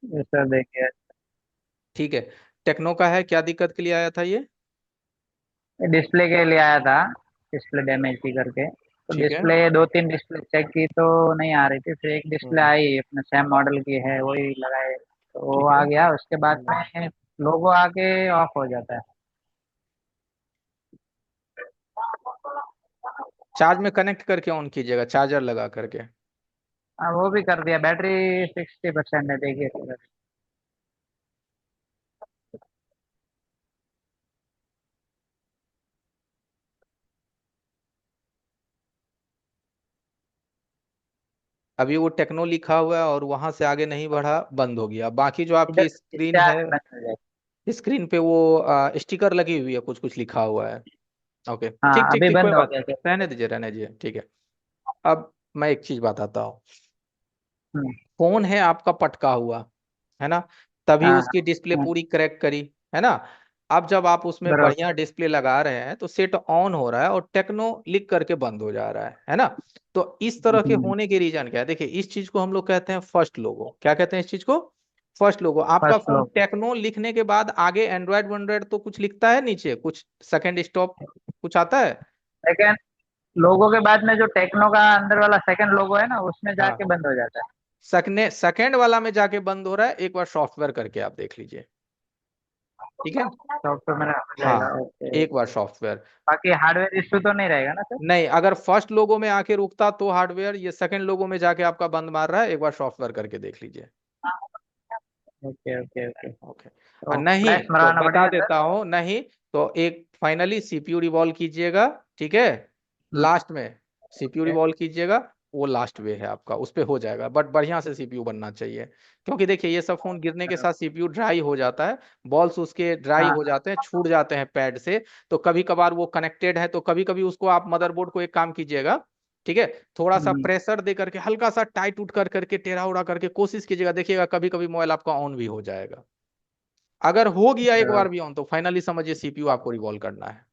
ये सर देखिए, ठीक है। टेक्नो का है, क्या दिक्कत के लिए आया था ये? डिस्प्ले के लिए आया था, डिस्प्ले डैमेज थी करके। तो ठीक है। डिस्प्ले दो तीन डिस्प्ले चेक की तो नहीं आ रही थी, फिर एक डिस्प्ले हम्म। आई अपने सेम मॉडल की है, वही लगाए तो वो ठीक है। आ गया। उसके बाद में लोगो आके ऑफ हो जाता है। चार्ज में कनेक्ट करके ऑन कीजिएगा, चार्जर लगा करके। हाँ वो भी कर दिया, बैटरी 60% है देखिए सर। अभी वो टेक्नो लिखा हुआ है और वहां से आगे नहीं बढ़ा, बंद हो गया। बाकी जो इधर आपकी स्क्रीन इससे है, आगे बंद हो जाएगा। स्क्रीन पे वो स्टिकर लगी हुई है, कुछ कुछ लिखा हुआ है। ओके, ठीक हाँ ठीक अभी ठीक, कोई बंद हो बात गया नहीं, सर। रहने दीजिए रहने दीजिए, ठीक है। अब मैं एक चीज बताता हूँ। हम्म। फोन है आपका पटका हुआ, है ना? तभी हाँ उसकी डिस्प्ले हाँ, पूरी क्रैक करी, है ना? अब जब आप उसमें बराबर। बढ़िया डिस्प्ले लगा रहे हैं तो सेट ऑन हो रहा है और टेक्नो लिख करके बंद हो जा रहा है ना? तो इस तरह के हम्म। होने के रीजन क्या है? देखिए, इस चीज को हम लोग कहते हैं फर्स्ट लोगो। क्या कहते हैं इस चीज को? फर्स्ट लोगो। आपका फर्स्ट फोन लोग। टेक्नो लिखने के बाद आगे एंड्रॉयड वैंड्रॉयड तो कुछ लिखता है, नीचे कुछ सेकंड स्टॉप कुछ आता है? सेकंड लोगो के बाद में जो टेक्नो का अंदर वाला सेकंड लोगो है ना, उसमें हाँ, जाके बंद हो जाता है। सेकंड वाला में जाके बंद हो रहा है, एक बार सॉफ्टवेयर करके आप देख लीजिए। ठीक है। सॉफ्टवेयर में हो जाएगा, हाँ, ओके। एक बार सॉफ्टवेयर। बाकी हार्डवेयर इशू तो नहीं रहेगा ना सर? नहीं, अगर फर्स्ट लोगो में आके रुकता तो हार्डवेयर, ये सेकंड लोगो में जाके आपका बंद मार रहा है, एक बार सॉफ्टवेयर करके देख लीजिए। Okay okay okay. ओके। और तो नहीं फ्लैश तो मरवाना बता पड़ेगा सर? देता हूं, नहीं तो एक फाइनली सीपीयू रिवॉल्व कीजिएगा। ठीक है। हम्म, लास्ट में सीपीयू ओके। रिवॉल्व कीजिएगा। वो लास्ट वे है आपका, उस पे हो जाएगा, बट बढ़िया से सीपीयू बनना चाहिए। क्योंकि देखिए, ये सब फोन गिरने के साथ सीपीयू ड्राई हो जाता है, बॉल्स उसके ड्राई हाँ हो जाते हैं, छूट जाते हैं पैड से। तो कभी कभार वो कनेक्टेड है, तो कभी कभी उसको आप मदरबोर्ड को एक काम कीजिएगा। ठीक है। थोड़ा सा हम्म, प्रेशर दे करके, हल्का सा टाइट उठ कर करके, टेढ़ा उड़ा करके कोशिश कीजिएगा, देखिएगा कभी कभी मोबाइल आपका ऑन भी हो जाएगा। अगर हो गया एक बार तो भी ऑन, तो फाइनली समझिए सीपीयू आपको रिवॉल्व करना है।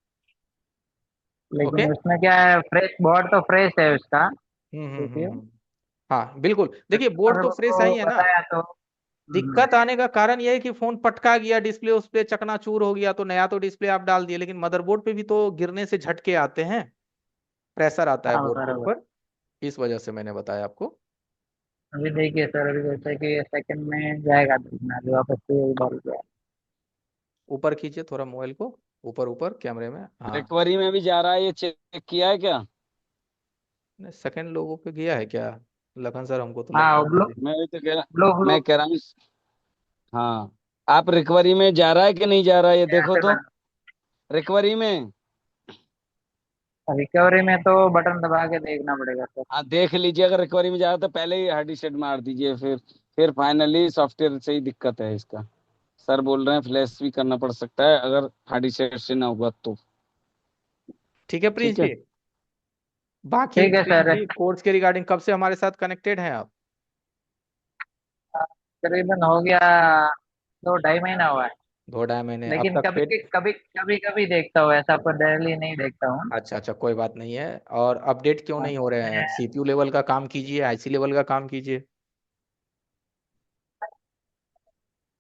ओके। लेकिन उसमें क्या है, फ्रेश बोर्ड तो फ्रेश है उसका, सीपीयू। हाँ बिल्कुल, देखिए बोर्ड कस्टमर तो फ्रेश है को ही है ना। बताया तो दिक्कत आने का कारण यह है कि फोन पटका गया, डिस्प्ले उस पे चकनाचूर हो गया, तो नया तो डिस्प्ले आप डाल दिए, लेकिन मदरबोर्ड पे भी तो गिरने से झटके आते हैं, प्रेशर आता है हाँ बोर्ड के बराबर। ऊपर। इस वजह से मैंने बताया आपको। अभी देखिए सर, अभी जैसे कि सेकंड में जाएगा देखना, अभी वापस से यही डाल दिया। ऊपर खींचिए थोड़ा मोबाइल को, ऊपर ऊपर कैमरे में, हाँ। रिकवरी में भी जा रहा है, ये चेक किया है क्या? सेकंड लोगों पे गया है क्या? लखन सर, हमको तो हाँ लगता वो है ब्लू, कि मैं भी तो कह रहा ब्लू ब्लू मैं कह रहा हूँ। हाँ, आप रिकवरी में जा रहा है कि नहीं जा रहा है, ये यहाँ देखो पे तो। बंद। रिकवरी में। रिकवरी में तो बटन दबा के देखना पड़ेगा सर। हाँ, देख लीजिए, अगर रिकवरी में जा रहा है तो पहले ही हार्ड रीसेट मार दीजिए, फिर फाइनली सॉफ्टवेयर से ही दिक्कत है इसका। सर बोल रहे हैं फ्लैश भी करना पड़ सकता है अगर हार्ड रीसेट से ना होगा तो। ठीक है प्रिंस ठीक है। जी। बाकी ठीक है प्रिंस सर। जी, कोर्स के रिगार्डिंग कब से हमारे साथ कनेक्टेड हैं आप? करीबन हो गया 2 ढाई महीना हुआ है। 2 ढाई महीने अब लेकिन तक कभी फिट? कभी कभी कभी देखता हूँ, ऐसा पर डेली नहीं देखता हूँ। अच्छा अच्छा, कोई बात नहीं है। और अपडेट क्यों हाँ, नहीं हो रहे हैं? मैं सीपीयू लेवल का काम कीजिए, आईसी लेवल का काम कीजिए।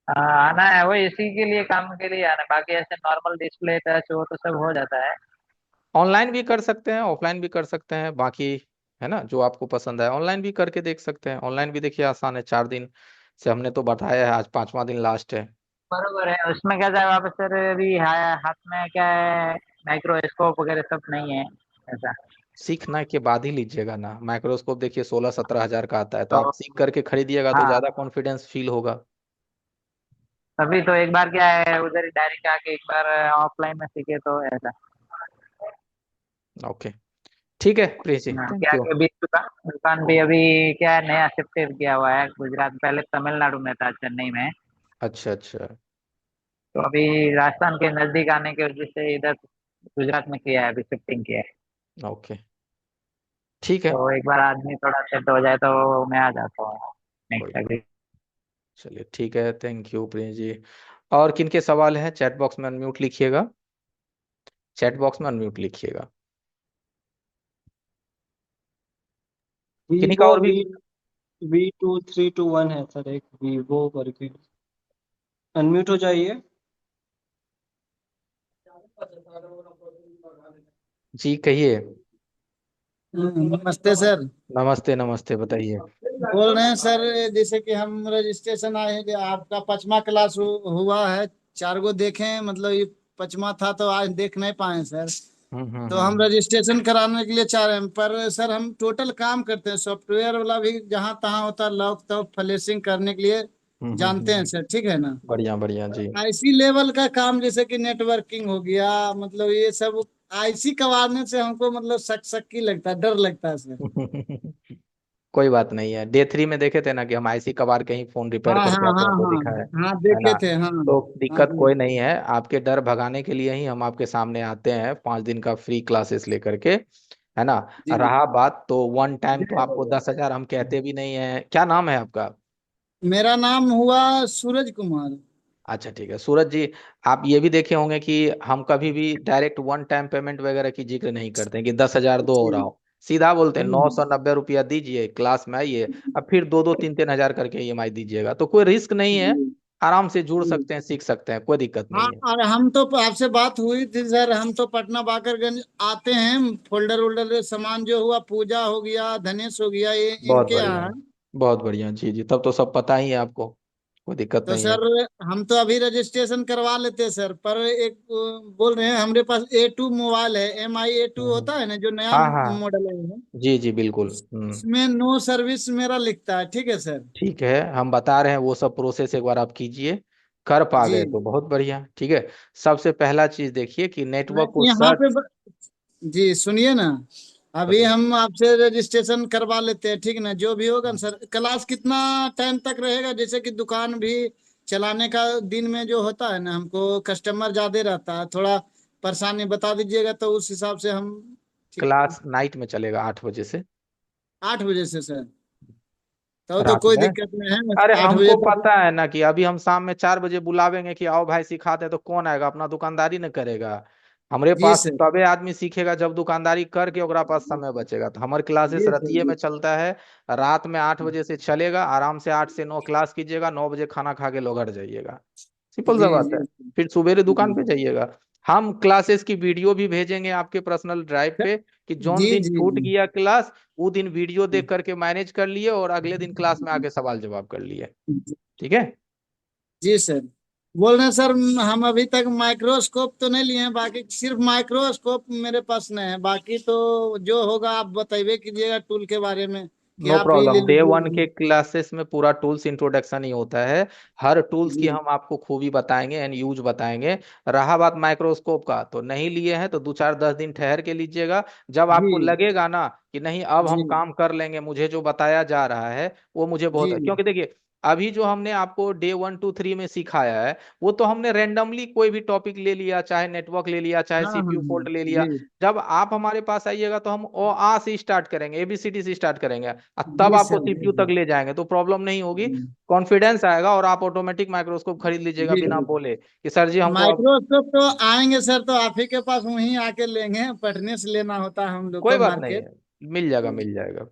आना है, वो इसी के लिए, काम के लिए आना है। बाकी ऐसे नॉर्मल डिस्प्ले टच वो तो सब हो जाता है। ऑनलाइन भी कर सकते हैं, ऑफलाइन भी कर सकते हैं, बाकी है ना, जो आपको पसंद है ऑनलाइन भी करके देख सकते हैं। ऑनलाइन भी देखिए आसान है, 4 दिन से हमने तो बताया है, आज 5वां दिन लास्ट है। बरोबर है, उसमें क्या जाए वापस सर, अभी हाथ में क्या है, माइक्रोस्कोप वगैरह सब नहीं है ऐसा। सीखने के बाद ही लीजिएगा ना, माइक्रोस्कोप देखिए 16-17 हजार का आता है, तो तो आप सीख करके खरीदिएगा तो हाँ, ज्यादा कॉन्फिडेंस फील होगा। तभी तो एक बार क्या है, उधर ही डायरेक्ट आके एक बार ऑफलाइन में सीखे तो ऐसा। ओके, ठीक है प्रिंस जी, हाँ, थैंक क्या यू। कि अभी दुकान दुकान भी अभी क्या है, नया शिफ्ट किया हुआ है गुजरात, पहले तमिलनाडु में था, चेन्नई में। अच्छा अच्छा। तो अभी राजस्थान के नजदीक आने की वजह से इधर गुजरात में किया है, अभी शिफ्टिंग किया है। ओके, ठीक है। तो एक बार आदमी थोड़ा सेट हो जाए तो मैं आ जाता हूँ कोई नेक्स्ट बात, अभी। चलिए ठीक है, थैंक यू प्रिंस जी। और किन के सवाल हैं, चैट बॉक्स में अनम्यूट लिखिएगा, चैट बॉक्स में अनम्यूट लिखिएगा। किन्हीं का वीवो और भी? वी V2321 है सर, एक वीवो करके। अनम्यूट हो जाइए। जी कहिए। नमस्ते सर। नमस्ते नमस्ते, बताइए। बोल रहे हैं सर, जैसे कि हम रजिस्ट्रेशन आए हैं कि आपका 5वां क्लास हुआ है। 4 गो देखे हैं, मतलब ये 5वां था तो आज देख नहीं पाए सर। तो हम हम्म। रजिस्ट्रेशन कराने के लिए चाह रहे हैं, पर सर हम टोटल काम करते हैं, सॉफ्टवेयर वाला भी जहाँ तहाँ होता है, लॉक तो फ्लेशिंग करने के लिए जानते हैं हम्म। सर, ठीक है ना। बढ़िया बढ़िया जी। आईसी लेवल का काम जैसे कि नेटवर्किंग हो गया, मतलब ये सब आईसी कबाड़ने से हमको मतलब शक शक ही लगता है, डर लगता है सर। कोई बात नहीं है। डे 3 में देखे थे ना कि हम आईसी कबार के ही फोन रिपेयर हाँ करके हाँ आप हाँ लोगों को हाँ। दिखाए, हाँ है ना। देखे थे, हाँ। तो हाँ दिक्कत जी। कोई नहीं है, आपके डर भगाने के लिए ही हम आपके सामने आते हैं 5 दिन का फ्री क्लासेस लेकर के, है ना। जी रहा बात तो वन टाइम तो आपको 10,000 हम कहते भी नहीं है। क्या नाम है आपका? मेरा नाम हुआ सूरज कुमार। अच्छा ठीक है सूरज जी। आप ये भी देखे होंगे कि हम कभी भी डायरेक्ट वन टाइम पेमेंट वगैरह की जिक्र नहीं करते हैं कि 10,000 दो हो रहा जी। हो। सीधा बोलते हैं नौ हम्म। सौ नब्बे रुपया दीजिए, क्लास में आइए, अब फिर 2-2 3-3 हजार करके ईएमआई दीजिएगा, तो कोई रिस्क नहीं है। जी। आराम से जुड़ जी। सकते हैं, सीख सकते हैं, कोई दिक्कत हाँ, नहीं है। और हम तो आपसे बात हुई थी सर, हम तो पटना बाकरगंज आते हैं, फोल्डर वोल्डर सामान जो हुआ, पूजा हो गया, धनेश हो गया, ये बहुत इनके बढ़िया। यहाँ है। बहुत बढ़िया जी जी, तब तो सब पता ही है आपको, कोई दिक्कत तो नहीं है। सर हम तो अभी रजिस्ट्रेशन करवा लेते हैं सर, पर एक बोल रहे हैं हमारे पास A2 मोबाइल है, MI A2 हम्म। होता है ना, जो नया हाँ हाँ। मॉडल है। जी जी बिल्कुल। उसमें नो सर्विस मेरा लिखता है, ठीक है सर। ठीक है, हम बता रहे हैं वो सब प्रोसेस एक बार आप कीजिए। कर पा जी। गए तो बहुत बढ़िया, ठीक है। सबसे पहला चीज देखिए कि नेटवर्क को नहीं, यहाँ पे सर्च। जी सुनिए ना, अभी बताइए। हम आपसे रजिस्ट्रेशन करवा लेते हैं, ठीक ना, जो भी होगा ना सर। क्लास कितना टाइम तक रहेगा, जैसे कि दुकान भी चलाने का दिन में जो होता है ना, हमको कस्टमर ज्यादा रहता है, थोड़ा परेशानी बता दीजिएगा तो उस हिसाब से हम ठीक। क्लास नाइट में चलेगा 8 बजे से। 8 बजे से सर, तो रात कोई में। दिक्कत नहीं है, बस अरे 8 बजे हमको तक। पता है ना कि अभी हम शाम में 4 बजे बुलावेंगे कि आओ भाई सिखाते हैं, तो कौन आएगा? अपना दुकानदारी न करेगा। हमारे जी पास सर। तबे आदमी सीखेगा जब दुकानदारी करके ओकरा पास समय बचेगा। तो हमारे क्लासेस जी सर। रतिये जी। में चलता है। रात में 8 बजे से चलेगा, आराम से 8 से 9 क्लास कीजिएगा, 9 बजे खाना खा के लोग घर जाइएगा। सिंपल सा जी। बात है। जी। फिर सुबेरे दुकान जी। पे जाइएगा। हम क्लासेस की वीडियो भी भेजेंगे आपके पर्सनल ड्राइव पे कि जौन जी। दिन जी। छूट गया क्लास, वो दिन वीडियो देख करके मैनेज कर लिए और अगले दिन क्लास में आके सवाल जवाब कर लिए। जी। ठीक है। जी सर। बोल रहे हैं सर, हम अभी तक माइक्रोस्कोप तो नहीं लिए हैं, बाकी सिर्फ माइक्रोस्कोप मेरे पास नहीं है, बाकी तो जो होगा आप बताइए कीजिएगा टूल के बारे में, कि नो आप ही ले प्रॉब्लम, डे 1 के लीजिए। क्लासेस में पूरा टूल्स इंट्रोडक्शन ही होता है। हर टूल्स की जी। हम आपको खूबी बताएंगे एंड यूज बताएंगे। रहा बात माइक्रोस्कोप का, तो नहीं लिए हैं तो 2-4-10 दिन ठहर के लीजिएगा। जब जी। आपको लगेगा ना कि नहीं अब जी। हम काम कर लेंगे, मुझे जो बताया जा रहा है वो मुझे बहुत है, जी। क्योंकि देखिए अभी जो हमने आपको डे 1 2 3 में सिखाया है, वो तो हमने रेंडमली कोई भी टॉपिक ले लिया, चाहे नेटवर्क ले लिया, चाहे हाँ हाँ सीपीयू हाँ। फॉल्ट ले लिया। जी। जब आप हमारे पास आइएगा तो हम ओ आ से स्टार्ट करेंगे, एबीसीडी से स्टार्ट करेंगे, और तब जी आपको सर। जी। सीपीयू तक ले जाएंगे, तो प्रॉब्लम नहीं होगी। जी। कॉन्फिडेंस आएगा और आप ऑटोमेटिक माइक्रोस्कोप खरीद लीजिएगा जी। बिना जी। बोले कि सर जी हमको अब। माइक्रोस्कोप तो आएंगे सर, तो आप ही के पास वहीं आके लेंगे, पटने से लेना होता है हम लोग कोई को बात नहीं मार्केट। है, मिल जाएगा मिल जाएगा।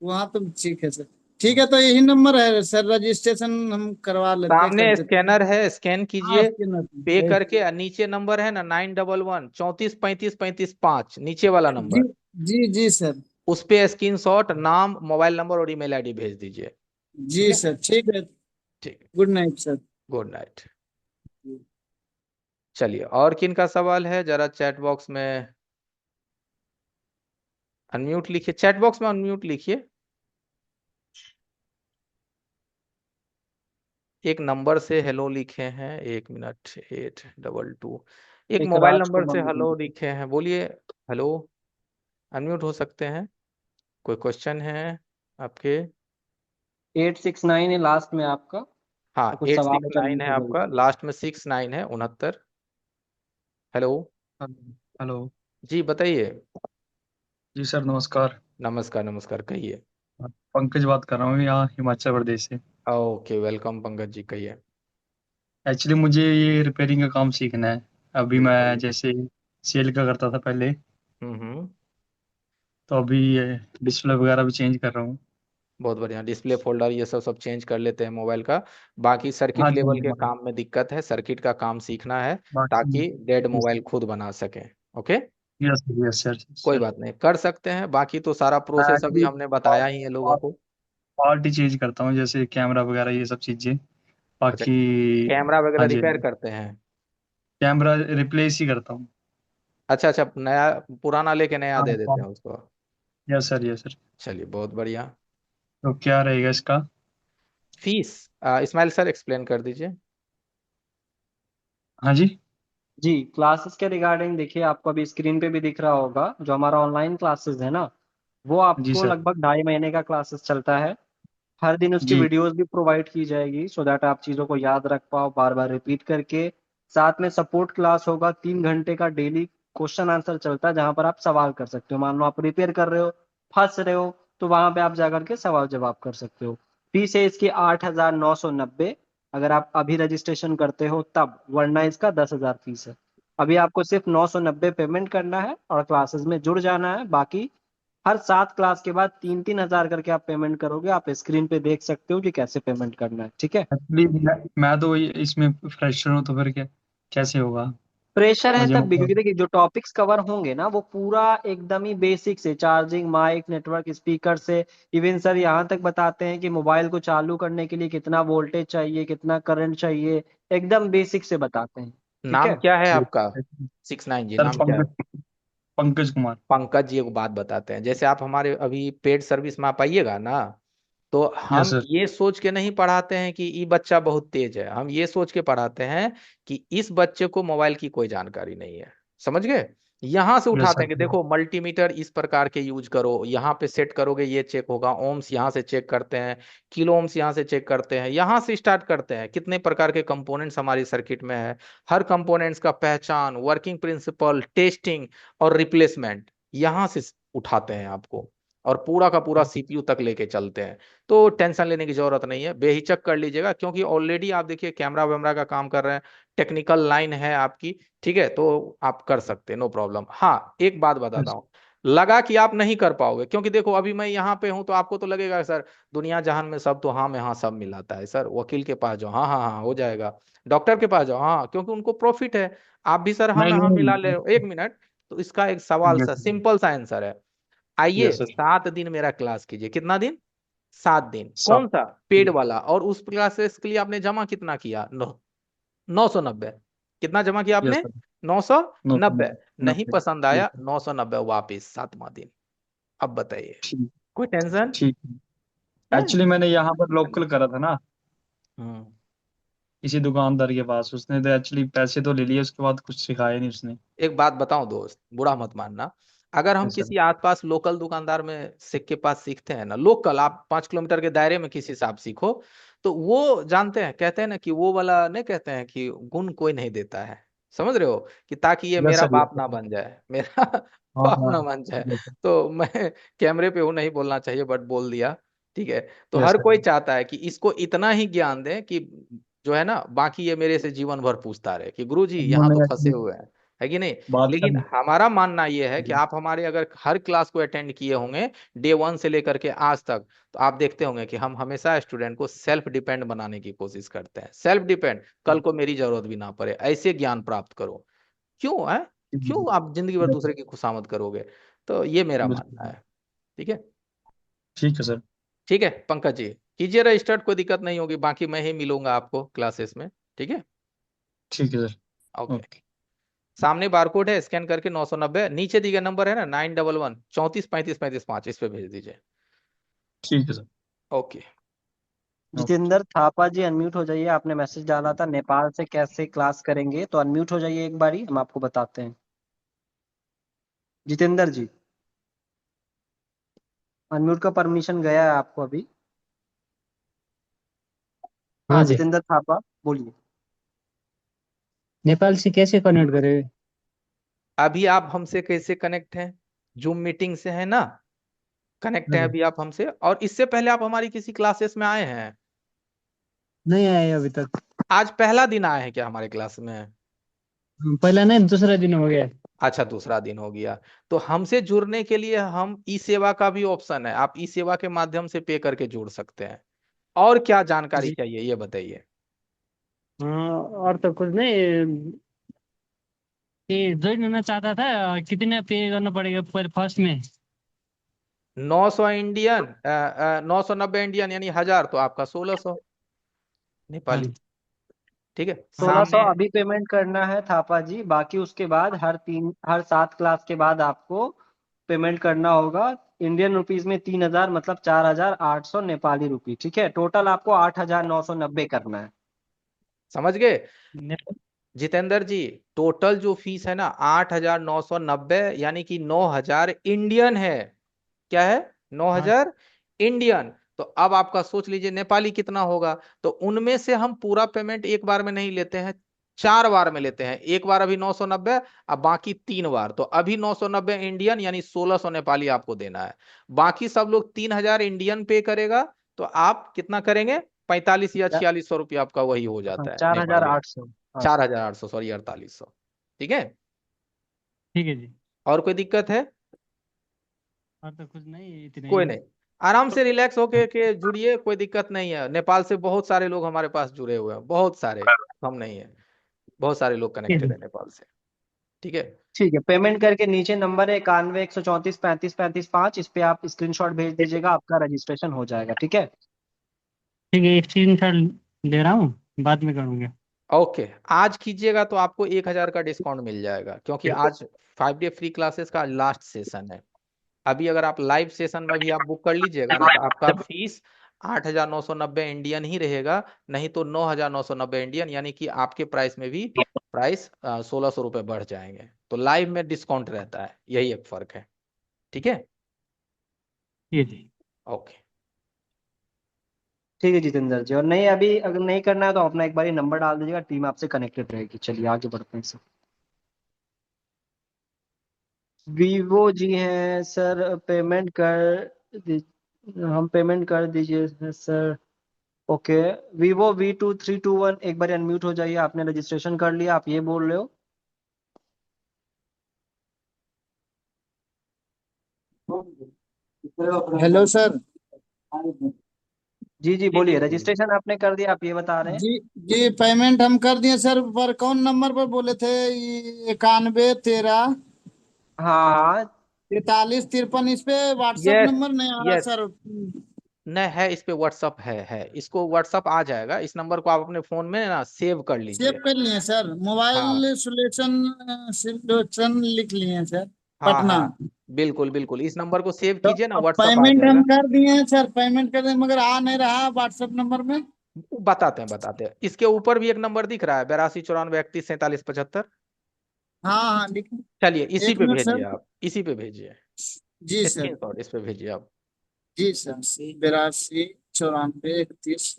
वहाँ तो ठीक है सर। ठीक है, तो यही नंबर है सर, रजिस्ट्रेशन हम करवा लेते सामने कर देते हैं। स्कैनर है, स्कैन हाँ कीजिए। उसके पे नंबर। करके, और नीचे नंबर है ना 9111 34 35 35 5, नीचे वाला जी। नंबर। जी। जी सर। उस पे स्क्रीनशॉट, नाम, मोबाइल नंबर और ईमेल आईडी भेज दीजिए। ठीक जी है। सर, ठीक है। ठीक। Good night sir. Good night. चलिए, और किन का सवाल है जरा चैट बॉक्स में अनम्यूट लिखिए, चैट बॉक्स में अनम्यूट लिखिए। एक नंबर से हेलो लिखे हैं, 1 मिनट, 822। एक एक मोबाइल नंबर से राजकुमार। हेलो लिखे हैं, बोलिए। हेलो। अनम्यूट हो सकते हैं। कोई क्वेश्चन है आपके? 869 है लास्ट में आपका, हाँ तो कुछ एट सवाल है सिक्स तो नाइन नहीं है पूछेगा। आपका, लास्ट में 69 है, 69। हेलो। हेलो। जी बताइए। जी सर नमस्कार। नमस्कार नमस्कार, कहिए। पंकज बात कर रहा हूँ यहाँ हिमाचल प्रदेश से। ओके, वेलकम पंकज जी, कहिए। एक्चुअली मुझे ये रिपेयरिंग का काम सीखना है। अभी मैं बताइए। जैसे सेल का करता था पहले, हम्म। तो अभी डिस्प्ले वगैरह भी चेंज कर रहा हूँ। बहुत बढ़िया। डिस्प्ले फोल्डर ये सब सब चेंज कर लेते हैं मोबाइल का। बाकी सर्किट हाँ जी, हाँ लेवल जी, के काम में दिक्कत है, सर्किट का काम सीखना है बाकी ताकि डेड मोबाइल खुद बना सकें। ओके, यस यस सर कोई सर। बात नहीं, कर सकते हैं। बाकी तो सारा मैं प्रोसेस अभी एक्चुअली हमने बताया ही है लोगों को। पार्ट ही चेंज करता हूँ, जैसे कैमरा वगैरह ये सब चीजें। अच्छा, बाकी कैमरा वगैरह हाँ जी, रिपेयर करते हैं? कैमरा रिप्लेस ही करता हूँ। अच्छा अच्छा, नया पुराना लेके नया हाँ दे देते हाँ। हैं उसको। Yes sir yes sir. चलिए बहुत बढ़िया। तो क्या रहेगा इसका? फीस इस्माइल सर एक्सप्लेन कर दीजिए। हाँ जी। जी, क्लासेस के रिगार्डिंग देखिए, आपको अभी स्क्रीन पे भी दिख रहा होगा जो हमारा ऑनलाइन क्लासेस है ना, वो जी आपको सर। लगभग 2.5 महीने का क्लासेस चलता है। हर दिन उसकी जी वीडियोस भी प्रोवाइड की जाएगी सो दैट आप चीज़ों को याद रख पाओ बार बार रिपीट करके। साथ में सपोर्ट क्लास होगा, 3 घंटे का डेली क्वेश्चन आंसर चलता है, जहां पर आप सवाल कर सकते हो। मान लो आप रिपेयर कर रहे हो, फंस रहे हो, तो वहां पे आप जाकर के सवाल जवाब कर सकते हो। फीस है इसकी 8,990, अगर आप अभी रजिस्ट्रेशन करते हो तब, वरना इसका 10,000 फीस है। अभी आपको सिर्फ 990 पेमेंट करना है और क्लासेस में जुड़ जाना है। बाकी हर 7 क्लास के बाद 3-3 हजार करके आप पेमेंट करोगे। आप स्क्रीन पे देख सकते हो कि कैसे पेमेंट करना है, ठीक है। एक्चुअली मैं तो इसमें फ्रेशर हूँ, तो फिर क्या कैसे होगा? प्रेशर है मुझे तब भी, क्योंकि मतलब देखिए जो टॉपिक्स कवर होंगे ना वो पूरा एकदम ही बेसिक से, चार्जिंग, माइक, नेटवर्क, स्पीकर से इवन सर यहाँ तक बताते हैं कि मोबाइल को चालू करने के लिए कितना वोल्टेज चाहिए, कितना करंट चाहिए, एकदम बेसिक से बताते हैं, ठीक नाम है। क्या है आपका? 6 9 जी, सर नाम क्या है? पंकज, पंकज कुमार। पंकज जी, एक बात बताते हैं, जैसे आप हमारे अभी पेड सर्विस में आप आइएगा ना, तो यस हम सर। ये सोच के नहीं पढ़ाते हैं कि ये बच्चा बहुत तेज है, हम ये सोच के पढ़ाते हैं कि इस बच्चे को मोबाइल की कोई जानकारी नहीं है। समझ गए? यहां से यस उठाते सर। हैं कि देखो मल्टीमीटर इस प्रकार के यूज करो, यहाँ पे सेट करोगे ये चेक होगा, ओम्स यहाँ से चेक करते हैं, किलो ओम्स यहाँ से चेक करते हैं, यहाँ से स्टार्ट करते हैं कितने प्रकार के कंपोनेंट्स हमारी सर्किट में है, हर कंपोनेंट्स का पहचान, वर्किंग प्रिंसिपल, टेस्टिंग और रिप्लेसमेंट, यहाँ से उठाते हैं आपको, और पूरा का पूरा सीपीयू तक लेके चलते हैं। तो टेंशन लेने की जरूरत नहीं है, बेहिचक कर लीजिएगा, क्योंकि ऑलरेडी आप देखिए कैमरा वैमरा का काम कर रहे हैं, टेक्निकल लाइन है आपकी, ठीक है, तो आप कर सकते हैं, नो प्रॉब्लम। हाँ, एक बात बताता यस हूँ, लगा कि आप नहीं कर पाओगे, क्योंकि देखो अभी मैं यहाँ पे हूँ तो आपको तो लगेगा सर दुनिया जहान में सब तो हाँ में हाँ सब मिलाता है, सर वकील के पास जाओ, हाँ हाँ हाँ हो जाएगा, डॉक्टर के पास जाओ, हाँ, क्योंकि उनको प्रॉफिट है। आप भी सर हाँ नहीं में हाँ मिला ले नहीं। रहे हो, 1 मिनट। तो इसका एक सवाल सा यस सिंपल सा आंसर है। आइए यस सर। 7 दिन मेरा क्लास कीजिए। कितना दिन? 7 दिन। कौन सब सा? पेड वाला। और उस क्लासेस के लिए आपने जमा कितना किया? 990। कितना जमा किया यस आपने? सर। नौ सौ नो नब्बे नहीं नब्बे। पसंद यस आया, सर। 990 वापिस 7वां दिन। अब बताइए, ठीक। कोई टेंशन ठीक। है? एक्चुअली मैंने यहाँ पर लोकल करा था ना, हम्म। किसी दुकानदार के पास। उसने तो एक्चुअली पैसे तो ले लिए, उसके बाद कुछ सिखाया नहीं उसने। एक बात बताऊं दोस्त, बुरा मत मानना, अगर हम यस सर। किसी आसपास लोकल दुकानदार में सीख के पास सीखते हैं ना, लोकल आप 5 किलोमीटर के दायरे में किसी से आप सीखो, तो वो जानते हैं, कहते हैं ना कि वो वाला नहीं, कहते हैं कि गुण कोई नहीं देता है, समझ रहे हो, कि ताकि ये यस मेरा सर। बाप ना बन जाए, मेरा हाँ बाप हाँ। ना बन जाए। तो मैं कैमरे पे हूँ, नहीं बोलना चाहिए बट बोल दिया, ठीक है। तो यस हर सर। कोई चाहता है कि इसको इतना ही ज्ञान दें कि जो है ना, बाकी ये मेरे से जीवन भर पूछता रहे कि गुरुजी यहाँ उन्होंने तो फंसे एक्चुअली हुए हैं, है कि नहीं। बात लेकिन करनी। हमारा मानना यह है कि आप हमारे अगर हर क्लास को अटेंड किए होंगे डे 1 से लेकर के आज तक, तो आप देखते होंगे कि हम हमेशा स्टूडेंट को सेल्फ डिपेंड बनाने की कोशिश करते हैं। सेल्फ डिपेंड, कल को मेरी जरूरत भी ना पड़े, ऐसे ज्ञान प्राप्त करो। क्यों है? क्यों आप जिंदगी भर दूसरे की खुशामद करोगे? तो ये मेरा मानना बिल्कुल। है, ठीक है। ठीक है सर। ठीक है पंकज जी, कीजिए रजिस्टर्ड, कोई दिक्कत नहीं होगी, बाकी मैं ही मिलूंगा आपको क्लासेस में, ठीक है। ठीक है सर। ओके। ओके। सामने बारकोड है, स्कैन करके 990, नीचे दिए गए नंबर है ना, 9111 34 35 35 5, इस पे भेज दीजिए। ठीक है sir. Okay. Okay. Jitendra Thapa ji, unmute हो जाइए। आपने मैसेज डाला था नेपाल से कैसे क्लास करेंगे, तो अनम्यूट हो जाइए एक बारी, हम आपको बताते हैं। जितेंद्र जी, अनम्यूट का परमिशन गया है आपको अभी। हाँ हाँ जी। जितेंद्र थापा, बोलिए। नेपाल से कैसे कनेक्ट करें? अभी आप हमसे कैसे कनेक्ट हैं? जूम मीटिंग से है ना, कनेक्ट है हाँ, अभी आप हमसे, और इससे पहले आप हमारी किसी क्लासेस में आए हैं? नहीं आए अभी तक। आज पहला दिन आए हैं क्या हमारे क्लास में? पहला नहीं, दूसरा दिन हो गया। अच्छा, दूसरा दिन हो गया। तो हमसे जुड़ने के लिए हम ई सेवा का भी ऑप्शन है, आप ई सेवा के माध्यम से पे करके जुड़ सकते हैं। और क्या जानकारी जी। चाहिए ये बताइए। हाँ, और तो कुछ नहीं, ये ज्वाइन करना चाहता था, कितने पे करना पड़ेगा पर फर्स्ट में? 900 इंडियन, 990 इंडियन यानी 1000, तो आपका 1600 नेपाली। हाँ। ठीक है 1600 सामने। अभी पेमेंट करना है थापा जी, बाकी उसके बाद हर 7 क्लास के बाद आपको पेमेंट करना होगा इंडियन रुपीज में 3000, मतलब 4800 नेपाली रुपी। ठीक है, टोटल आपको 8990 करना है। समझ गए ने- जितेंद्र जी? टोटल जो फीस है ना 8990, यानी कि 9000 इंडियन है। क्या है? नौ हाँ। हजार इंडियन। तो अब आपका सोच लीजिए नेपाली कितना होगा। तो उनमें से हम पूरा पेमेंट एक बार में नहीं लेते हैं, 4 बार में लेते हैं। एक बार अभी 990, अब बाकी 3 बार। तो अभी 990 इंडियन यानी 1600 नेपाली आपको देना है। बाकी सब लोग 3000 इंडियन पे करेगा। तो आप कितना करेंगे? 45 या 4600 रुपया आपका वही हो जाता है चार हजार नेपाली। आठ सौ 4800, सॉरी 4800। ठीक है। ठीक है जी। और कोई दिक्कत है? और तो कुछ नहीं, इतना ही कोई है। नहीं, आराम से रिलैक्स होके के जुड़िए, कोई दिक्कत नहीं है। नेपाल से बहुत सारे लोग हमारे पास जुड़े हुए हैं, बहुत सारे, हम नहीं है, बहुत सारे लोग ठीक कनेक्टेड है। है नेपाल से। ठीक है। ठीक है, पेमेंट करके नीचे नंबर है 91 134 35 35 5, इस पे आप स्क्रीनशॉट भेज दीजिएगा, आपका रजिस्ट्रेशन हो जाएगा। ठीक है। ठीक है, एक स्क्रीनशॉट ले रहा हूँ, बाद में करूँगा। ओके, आज कीजिएगा तो आपको 1000 का डिस्काउंट मिल जाएगा, क्योंकि आज 5 डे फ्री क्लासेस का लास्ट सेशन है। अभी अगर आप लाइव सेशन में भी आप बुक कर लीजिएगा ना, तो आपका फीस 8990 इंडियन ही रहेगा, नहीं तो 9990 इंडियन, यानी कि आपके प्राइस में भी प्राइस 1600 रुपये बढ़ जाएंगे। तो लाइव में डिस्काउंट रहता है, यही एक फर्क है। ठीक है। ठीक है जी। ओके। ठीक है जितेंद्र जी, और नहीं अभी अगर नहीं करना है तो अपना एक बार नंबर डाल दीजिएगा, टीम आपसे कनेक्टेड रहेगी। चलिए आगे बढ़ते हैं सर। वीवो जी हैं सर, पेमेंट कर हम पेमेंट कर दीजिए सर। ओके, वीवो V2321, एक बार अनम्यूट हो जाइए, आपने रजिस्ट्रेशन कर लिया, आप ये बोल रहे हो? Hello sir. जी जी जी जी बोलिए, बोलिए। रजिस्ट्रेशन आपने कर दिया, आप ये बता रहे हैं? जी जी, पेमेंट हम कर दिए सर। पर कौन नंबर पर बोले थे? 91 13 हाँ हाँ। 43 53, इस पे व्हाट्सएप यस नंबर नहीं आ रहा यस, सर। नहीं है इस पे व्हाट्सअप, है इसको व्हाट्सअप आ जाएगा। इस नंबर को आप अपने फोन में ना सेव कर सेव लीजिए। कर लिए सर, हाँ मोबाइल सोल्यूशन लिख लिए सर, हाँ पटना। हाँ, बिल्कुल बिल्कुल, इस नंबर को सेव तो कीजिए ना, अब व्हाट्सअप आ पेमेंट हम जाएगा। कर दिए हैं सर, पेमेंट कर दिए मगर आ नहीं रहा व्हाट्सएप नंबर में। बताते हैं। इसके ऊपर भी एक नंबर दिख रहा है, 82 94 31 47 75। हाँ हाँ लिख। चलिए इसी एक पे मिनट भेजिए सर। आप, इसी पे भेजिए, जी सर। स्क्रीनशॉट इस पे भेजिए आप। जी सर। 82 94 31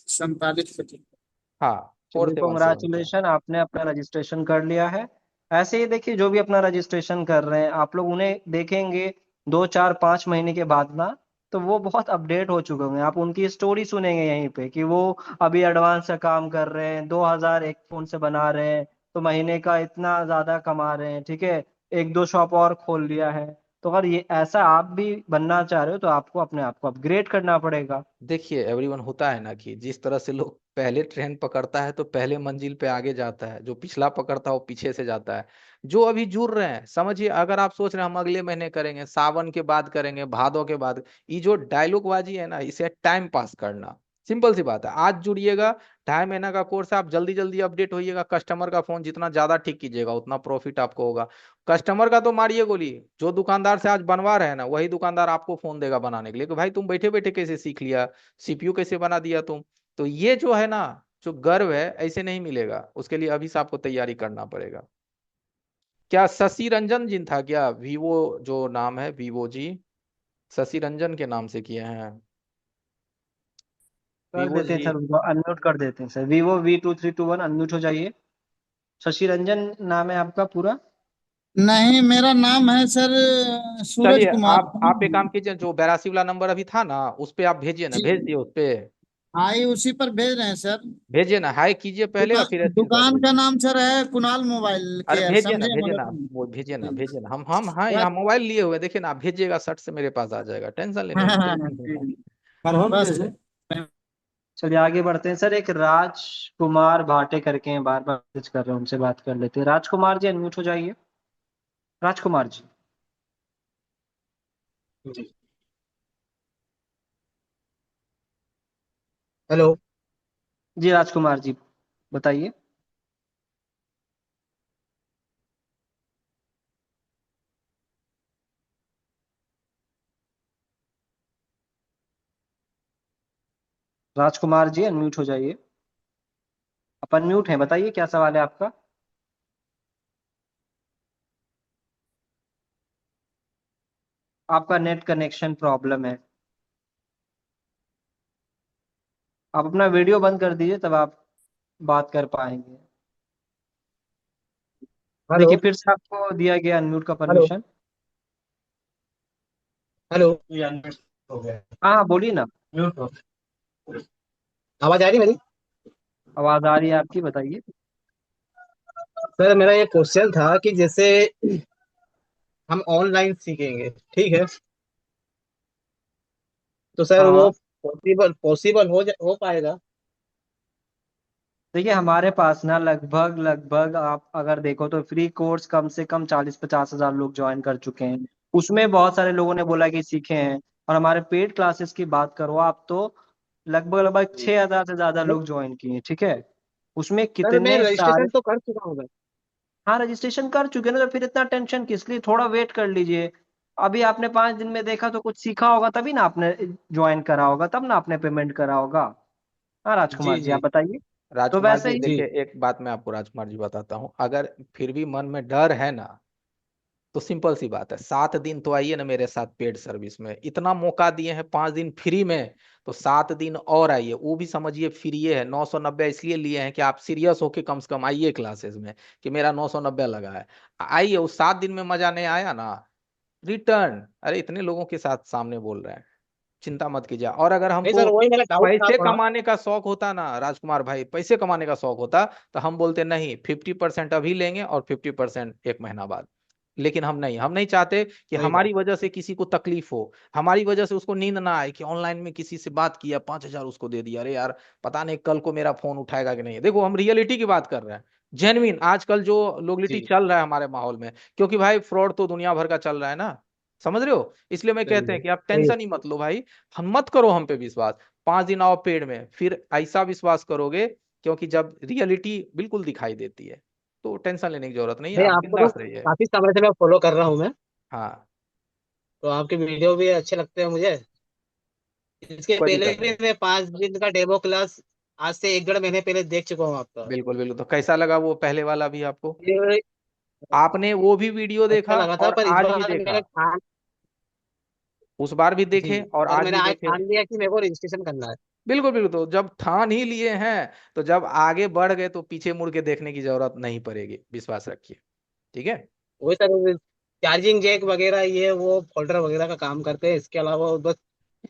47 45। हाँ, चलिए 4775। कॉन्ग्रेचुलेशन, आपने अपना रजिस्ट्रेशन कर लिया है। ऐसे ही देखिए, जो भी अपना रजिस्ट्रेशन कर रहे हैं आप लोग, उन्हें देखेंगे 2 4 5 महीने के बाद ना, तो वो बहुत अपडेट हो चुके होंगे। आप उनकी स्टोरी सुनेंगे यहीं पे कि वो अभी एडवांस का काम कर रहे हैं, 2000 एक फोन से बना रहे हैं, तो महीने का इतना ज्यादा कमा रहे हैं। ठीक है, एक दो शॉप और खोल लिया है। तो अगर ये ऐसा आप भी बनना चाह रहे हो तो आपको अपने आप को अपग्रेड करना पड़ेगा। देखिए एवरीवन, होता है ना कि जिस तरह से लोग पहले ट्रेन पकड़ता है तो पहले मंजिल पे आगे जाता है, जो पिछला पकड़ता है वो पीछे से जाता है। जो अभी जुड़ रहे हैं, समझिए, अगर आप सोच रहे हैं हम अगले महीने करेंगे, सावन के बाद करेंगे, भादों के बाद, ये जो डायलॉग बाजी है ना, इसे टाइम पास करना। सिंपल सी बात है, आज जुड़िएगा, 2.5 महीना का कोर्स है, आप जल्दी जल्दी अपडेट होइएगा। कस्टमर का फोन जितना ज्यादा ठीक कीजिएगा उतना प्रॉफिट आपको होगा। कस्टमर का तो मारिए गोली, जो दुकानदार से आज बनवा रहे हैं ना, वही दुकानदार आपको फोन देगा बनाने के लिए कि भाई तुम बैठे बैठे कैसे सीख लिया, सीपीयू कैसे बना दिया तुम। तो ये जो है ना, जो गर्व है, ऐसे नहीं मिलेगा, उसके लिए अभी से आपको तैयारी करना पड़ेगा। क्या शशि रंजन जी था क्या, वीवो जो नाम है, वीवो जी शशि रंजन के नाम से किए हैं? कर वीवो देते हैं जी। सर, उनको अनम्यूट कर देते हैं सर। Vivo V2321 अनम्यूट हो जाइए। शशि रंजन नाम है आपका पूरा? नहीं, मेरा नाम है सर सूरज चलिए कुमार। आप एक काम कीजिए, जो 82 वाला नंबर अभी था ना, उस पे आप भेजिए ना, जी भेज दिए उस पे। हाई उसी पर भेज रहे हैं सर। भेजिए ना, हाई कीजिए पहले और फिर स्क्रीनशॉट दुकान का भेजिए। नाम सर है कुणाल मोबाइल अरे केयर, भेजिए ना, समझे भेजिए ना, मगध। वो भेजिए ना, जी। भेजिए ना, हम हाँ क्या? यहाँ मोबाइल लिए हुए हैं, देखिए ना, आप भेजिएगा सट से मेरे पास आ जाएगा, टेंशन लेने की कोई नहीं है। जी। बस चलिए आगे बढ़ते हैं सर। एक राजकुमार भाटे करके हैं, बार बार मैसेज कर रहे हैं, उनसे बात कर लेते हैं। राजकुमार जी अनम्यूट हो जाइए। राजकुमार जी। जी। हेलो। जी राजकुमार जी बताइए। राजकुमार जी अनम्यूट हो जाइए। आप अनम्यूट हैं, बताइए क्या सवाल है आपका। आपका नेट कनेक्शन प्रॉब्लम है। आप अपना वीडियो बंद कर दीजिए, तब आप बात कर पाएंगे। हेलो। देखिए फिर से आपको दिया गया अनम्यूट का हेलो। परमिशन। हेलो। ये अनम्यूट हो गया। हाँ हाँ बोलिए ना। म्यूट हो। आवाज आ रही मेरी? आवाज आ रही है आपकी, बताइए। सर मेरा ये क्वेश्चन था कि जैसे हम ऑनलाइन सीखेंगे, ठीक है, तो सर हाँ वो हाँ। पॉसिबल पॉसिबल हो पाएगा? देखिए हमारे पास ना लगभग लगभग आप अगर देखो तो फ्री कोर्स कम से कम 40-50 हजार लोग ज्वाइन कर चुके हैं। उसमें बहुत सारे लोगों ने बोला कि सीखे हैं। और हमारे पेड क्लासेस की बात करो आप तो लगभग लगभग 6 हजार से ज्यादा नहीं, लोग ज्वाइन किए हैं, ठीक है। उसमें सर मैं कितने सारे। रजिस्ट्रेशन तो कर चुका हूँ मैं। हाँ रजिस्ट्रेशन कर चुके हैं ना, तो फिर इतना टेंशन किस लिए, थोड़ा वेट कर लीजिए। अभी आपने 5 दिन में देखा तो कुछ सीखा होगा, तभी ना आपने ज्वाइन करा होगा, तब ना आपने पेमेंट करा होगा। हाँ जी राजकुमार जी जी आप बताइए। तो राजकुमार वैसे जी ही। जी। देखिए, एक बात मैं आपको राजकुमार जी बताता हूँ, अगर फिर भी मन में डर है ना, तो सिंपल सी बात है, 7 दिन तो आइए ना मेरे साथ पेड सर्विस में, इतना मौका दिए हैं 5 दिन फ्री में, तो 7 दिन और आइए, वो भी समझिए फ्री है। 990 इसलिए लिए हैं कि आप सीरियस होके कम से कम आइए क्लासेस में, कि मेरा 990 लगा है। आइए, उस 7 दिन में मजा नहीं आया ना, रिटर्न। अरे इतने लोगों के साथ सामने बोल रहे हैं, चिंता मत कीजिए। और अगर नहीं हमको सर, वही मेरा डाउट था पैसे थोड़ा। कमाने का शौक होता ना राजकुमार भाई, पैसे कमाने का शौक होता, तो हम बोलते नहीं, 50% अभी लेंगे और 50% 1 महीना बाद। लेकिन हम नहीं चाहते कि सही बात। हमारी वजह से किसी को तकलीफ हो, हमारी वजह से उसको नींद ना आए कि ऑनलाइन में किसी से बात किया, 5 हजार उसको दे दिया, अरे यार पता नहीं कल को मेरा फोन उठाएगा कि नहीं। देखो हम रियलिटी की बात कर रहे हैं, जेन्युइन आजकल जो लोगलिटी जी। चल रहा है हमारे माहौल में, क्योंकि भाई फ्रॉड तो दुनिया भर का चल रहा है ना, समझ रहे हो। इसलिए मैं सही कहते है, हैं कि आप सही है। टेंशन ही मत लो भाई, हम मत करो हम पे विश्वास। 5 दिन आओ पेड़ में, फिर ऐसा विश्वास करोगे, क्योंकि जब रियलिटी बिल्कुल दिखाई देती है, तो टेंशन लेने की जरूरत नहीं है, नहीं, आप आपको तो बिंदास रहिए। काफी समय से मैं फॉलो कर रहा हूँ मैं। हाँ, तो आपके वीडियो भी अच्छे लगते हैं मुझे। इसके कोई पहले दिक्कत भी नहीं। मैं 5 दिन का डेमो क्लास आज से 1 डेढ़ महीने पहले देख चुका हूँ आपका। बिल्कुल बिल्कुल, तो कैसा लगा वो पहले वाला भी आपको? ये आपने वो भी वीडियो अच्छा देखा लगा था, और पर इस आज भी बार देखा, मैंने ठान उस बार भी जी, देखे और पर आज मैंने भी आज देखे। ठान लिया कि मेरे को रजिस्ट्रेशन करना है। बिल्कुल बिल्कुल, तो जब ठान ही लिए हैं, तो जब आगे बढ़ गए तो पीछे मुड़ के देखने की जरूरत नहीं पड़ेगी, विश्वास रखिए। ठीक है। वही सर, चार्जिंग जैक वगैरह ये वो फोल्डर वगैरह का काम करते हैं, इसके अलावा बस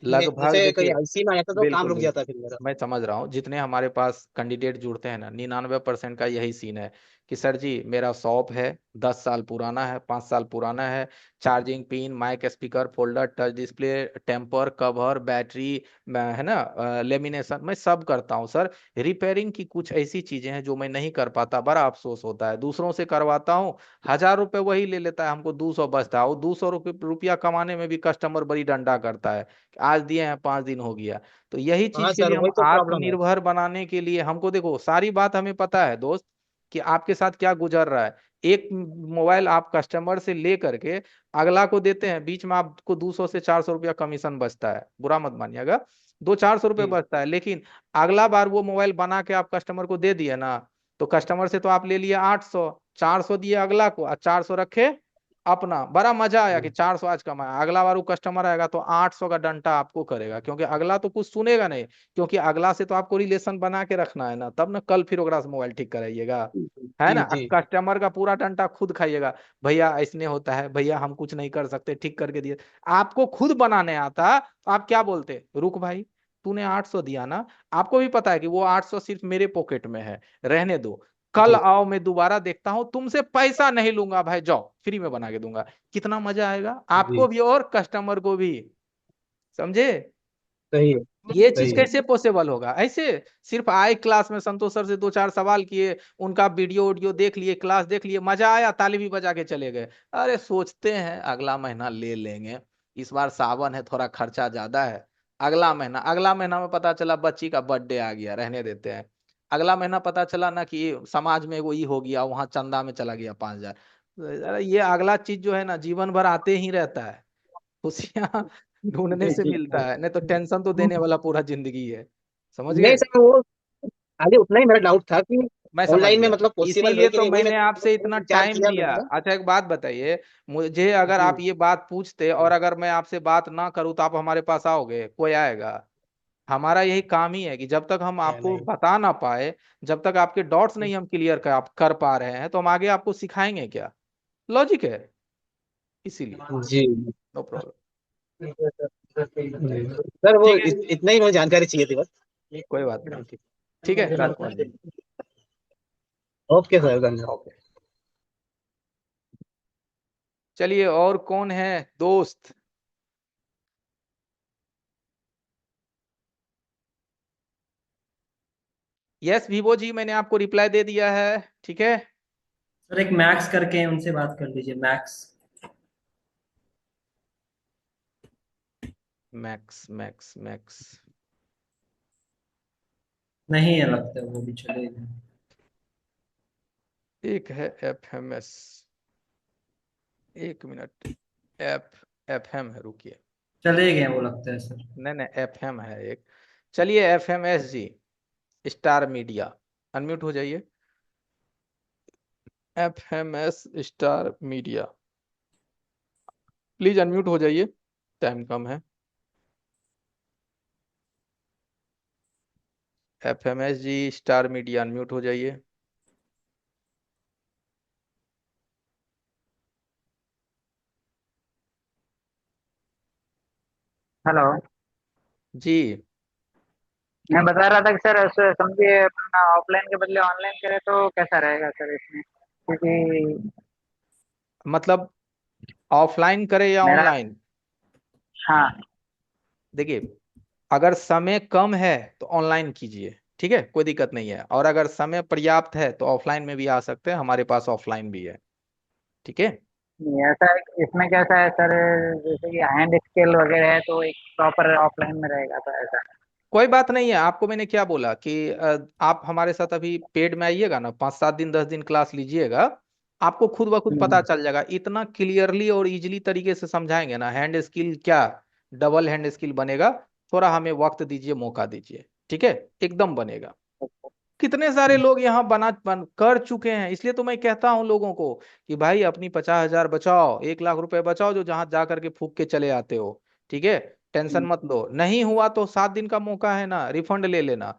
लगभग जैसे कहीं देखिए, आईसी में आ जाता तो काम बिल्कुल रुक जाता बिल्कुल, है फिर मेरा। मैं समझ रहा हूँ, जितने हमारे पास कैंडिडेट जुड़ते हैं ना, 99% का यही सीन है कि सर जी मेरा शॉप है, 10 साल पुराना है, 5 साल पुराना है, charging pin, mic, speaker, folder, touch display, temper, cover, battery, है ना, लेमिनेशन मैं सब करता हूँ सर। रिपेयरिंग की कुछ ऐसी चीजें हैं जो मैं नहीं कर पाता, बड़ा अफसोस होता है, दूसरों से करवाता हूँ, 1000 रुपए वही ले लेता है, हमको 200 बचता है, वो 200 रुपया कमाने में भी कस्टमर बड़ी डंडा करता है, आज दिए हैं 5 दिन हो गया। तो यही हाँ चीज के सर, लिए हम वही तो प्रॉब्लम है। आत्मनिर्भर बनाने के लिए, हमको देखो सारी बात हमें पता है दोस्त, कि आपके साथ क्या गुजर रहा है। एक मोबाइल आप कस्टमर से ले करके अगला को देते हैं, बीच में आपको 200 से 400 रुपया कमीशन बचता है, बुरा मत मानिएगा, 200-400 रुपये जी बचता है, लेकिन अगला बार वो मोबाइल बना के आप कस्टमर को दे दिए ना, तो कस्टमर से तो आप ले लिए 800, 400 दिए अगला को और 400 रखे अपना, बड़ा मजा आया कि 400 आज कमाया। अगला बार वो कस्टमर आएगा तो 800 का डंटा आपको करेगा, क्योंकि अगला तो कुछ सुनेगा नहीं, क्योंकि अगला से तो आपको रिलेशन बना के रखना है ना, तब ना कल फिर ओकरा से मोबाइल ठीक कराइएगा, है ना। जी जी। कस्टमर का पूरा डंटा खुद खाइएगा, भैया ऐसने होता है, भैया हम कुछ नहीं कर सकते, ठीक करके दिए। आपको खुद बनाने आता, आप क्या बोलते, रुक भाई, तूने 800 दिया ना, आपको भी पता है कि वो 800 सिर्फ मेरे पॉकेट में है, रहने दो, कल जी आओ मैं दोबारा देखता हूं, तुमसे पैसा नहीं लूंगा भाई, जाओ फ्री में बना के दूंगा। कितना मजा आएगा आपको जी। भी और कस्टमर को भी, समझे? सही है। ये चीज सही है। कैसे पॉसिबल होगा ऐसे? सिर्फ आए क्लास में, संतोष सर से दो चार सवाल किए, उनका वीडियो वीडियो देख लिए, क्लास देख लिए, मजा आया, ताली भी बजा के चले गए। अरे सोचते हैं अगला महीना ले लेंगे, इस बार सावन है, थोड़ा खर्चा ज्यादा है, अगला महीना में पता चला बच्ची का बर्थडे आ गया, रहने देते हैं। अगला महीना पता चला ना कि समाज में वो ही हो गया, वहां चंदा में चला गया 5,000। अरे ये अगला चीज जो है ना, जीवन भर आते ही रहता है, खुशियां ढूंढने से मिलता है, नहीं तो टेंशन तो देने वाला पूरा जिंदगी है। समझ नहीं गए? सर, वो आगे उतना ही मेरा डाउट था कि मैं समझ ऑनलाइन में गया, मतलब पॉसिबल है इसीलिए कि तो नहीं, वही मैं मैंने आपसे इतना विचार टाइम किया लिया। मैंने। अच्छा एक बात बताइए मुझे, अगर आप जी। ये बात पूछते और अगर मैं आपसे बात ना करूं तो आप हमारे पास आओगे? कोई आएगा? हमारा यही काम ही है कि जब तक हम आपको नहीं। बता ना पाए, जब तक आपके डॉट्स नहीं हम क्लियर कर पा रहे हैं, तो हम आगे आपको सिखाएंगे क्या? लॉजिक है, इसीलिए जी। No problem. सर वो ठीक है, इतना ही मुझे जानकारी चाहिए थी बस। कोई बात नहीं, ठीक, ठीक है राजकुमार जी। ओके सर, धन्यवाद। ओके, चलिए और कौन है दोस्त? यस विवो जी, मैंने आपको रिप्लाई दे दिया है, ठीक है। सर एक मैक्स करके हैं, उनसे बात कर लीजिए, मैक्स। मैक्स मैक्स मैक्स नहीं है लगता है, वो भी चले गए। एक है FMS, एक मिनट, एफ FM है, रुकिए। चले गए वो लगता है सर। नहीं नहीं, FM है एक। चलिए FMS जी, स्टार मीडिया, अनम्यूट हो जाइए। FMS star media, please unmute हो जाइए, टाइम कम है। FMS जी स्टार मीडिया, अनम्यूट हो जाइए। हेलो। जी, मैं बता रहा था कि सर समझिए अपना ऑफलाइन के बदले ऑनलाइन करें तो कैसा रहेगा सर इसमें, क्योंकि मतलब ऑफलाइन करे या मेरा, ऑनलाइन? हाँ देखिए, अगर समय कम है तो ऑनलाइन कीजिए, ठीक है, कोई दिक्कत नहीं है, और अगर समय पर्याप्त है तो ऑफलाइन में भी आ सकते हैं, हमारे पास ऑफलाइन भी है, ठीक है। नहीं, ऐसा है कि इसमें कैसा है सर, जैसे कि हैंड स्केल वगैरह है तो एक प्रॉपर ऑफलाइन में रहेगा तो ऐसा। कोई बात नहीं है, आपको मैंने क्या बोला कि आप हमारे साथ अभी पेड में आइएगा ना, 5-7 दिन 10 दिन क्लास लीजिएगा, आपको खुद ब खुद पता हम्म। चल जाएगा, इतना क्लियरली और इजीली तरीके से समझाएंगे ना, हैंड स्किल क्या, डबल हैंड स्किल बनेगा। थोड़ा हमें वक्त दीजिए, मौका दीजिए, ठीक है, एकदम बनेगा। कितने सारे लोग यहाँ बन कर चुके हैं, इसलिए तो मैं कहता हूँ लोगों को कि भाई अपनी 50,000 बचाओ, 1 लाख रुपए बचाओ, जो जहां जा करके फूक के चले आते हो, ठीक है। टेंशन मत लो, नहीं हुआ तो 7 दिन का मौका है ना, रिफंड ले लेना।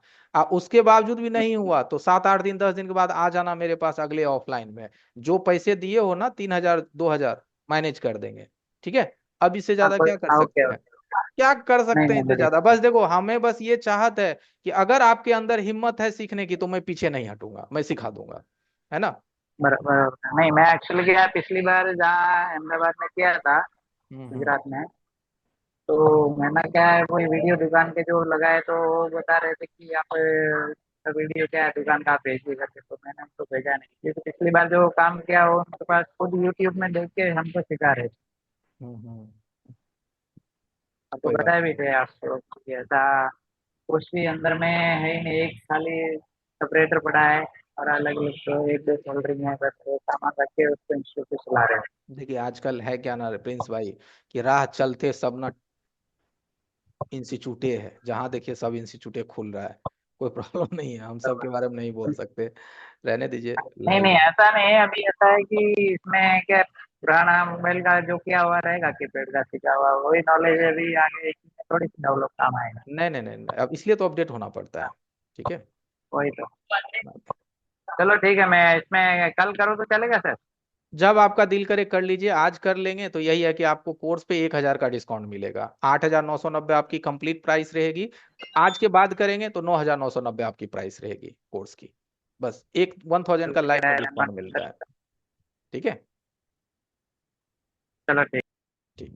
उसके बावजूद भी नहीं हुआ तो 7-8 दिन 10 दिन के बाद आ जाना मेरे पास अगले ऑफलाइन में, जो पैसे दिए हो ना, 3,000 2,000 मैनेज कर देंगे, ठीक है। अब इससे हाँ ज्यादा कोई, क्या कर हाँ सकते ओके हैं? ओके। क्या कर नहीं सकते हैं नहीं इससे बढ़िया। ज्यादा? बस देखो, हमें बस ये चाहत है कि अगर आपके अंदर हिम्मत है सीखने की तो मैं पीछे नहीं हटूंगा, मैं सिखा दूंगा, है ना। बराबर। नहीं मैं एक्चुअली क्या, पिछली बार जहाँ अहमदाबाद में किया था, हम्म। गुजरात में, तो मैंने क्या है कोई वीडियो दुकान के जो लगाए तो वो बता रहे थे कि आप वीडियो क्या है दुकान का आप भेजिए करके, तो मैंने उनको भेजा नहीं, क्योंकि पिछली बार जो काम किया वो उनके पास खुद यूट्यूब में देख के हमको सिखा रहे थे। हम्म। आपको कोई बात बताए भी नहीं। थे आपको कि ऐसा कुछ भी अंदर में है ही नहीं, एक खाली सेपरेटर पड़ा है और अलग अलग तो एक दो चल रही है, बस वो सामान रख के उसको इंस्टीट्यूट चला रहे हैं। देखिए आजकल है क्या ना प्रिंस भाई, कि राह चलते सब ना इंस्टीट्यूटे है, जहाँ देखिए सब इंस्टीट्यूटे खुल रहा है, कोई प्रॉब्लम नहीं है, हम सब के बारे में नहीं बोल सकते, रहने दीजिए नहीं नहीं लाइव। ऐसा नहीं है, अभी ऐसा है कि इसमें क्या पुराना मोबाइल का जो किया हुआ रहेगा कीपैड का सीखा हुआ वही नॉलेज अभी आगे इसमें थोड़ी सी डेवलप काम आएगा। नहीं नहीं नहीं नहीं, अब इसलिए तो अपडेट होना पड़ता है, ठीक है। वही तो। चलो ठीक है, मैं इसमें कल करूँ तो चलेगा सर? जब आपका दिल करे कर लीजिए, आज कर लेंगे तो यही है कि आपको कोर्स पे 1,000 का डिस्काउंट मिलेगा। 8,990 आपकी कंप्लीट प्राइस रहेगी। आज के बाद करेंगे तो 9,990 आपकी प्राइस रहेगी कोर्स की। बस एक 1,000 का लाइफ में डिस्काउंट मिलता है। ठीक है, चलो ठीक। ठीक।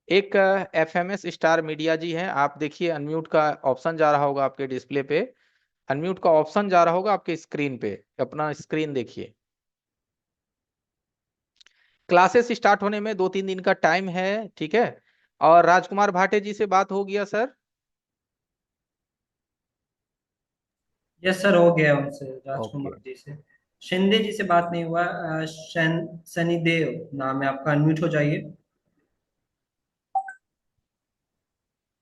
एक FMS स्टार मीडिया जी हैं, आप देखिए अनम्यूट का ऑप्शन जा रहा होगा आपके डिस्प्ले पे, अनम्यूट का ऑप्शन जा रहा होगा आपके स्क्रीन पे, अपना स्क्रीन देखिए। क्लासेस स्टार्ट होने में 2-3 दिन का टाइम है, ठीक है। और राजकुमार भाटे जी से बात हो गया सर? यस सर, हो गया उनसे, ओके, राजकुमार जी से। शिंदे जी से बात नहीं हुआ। शनिदेव नाम है आपका, अनम्यूट हो जाइए।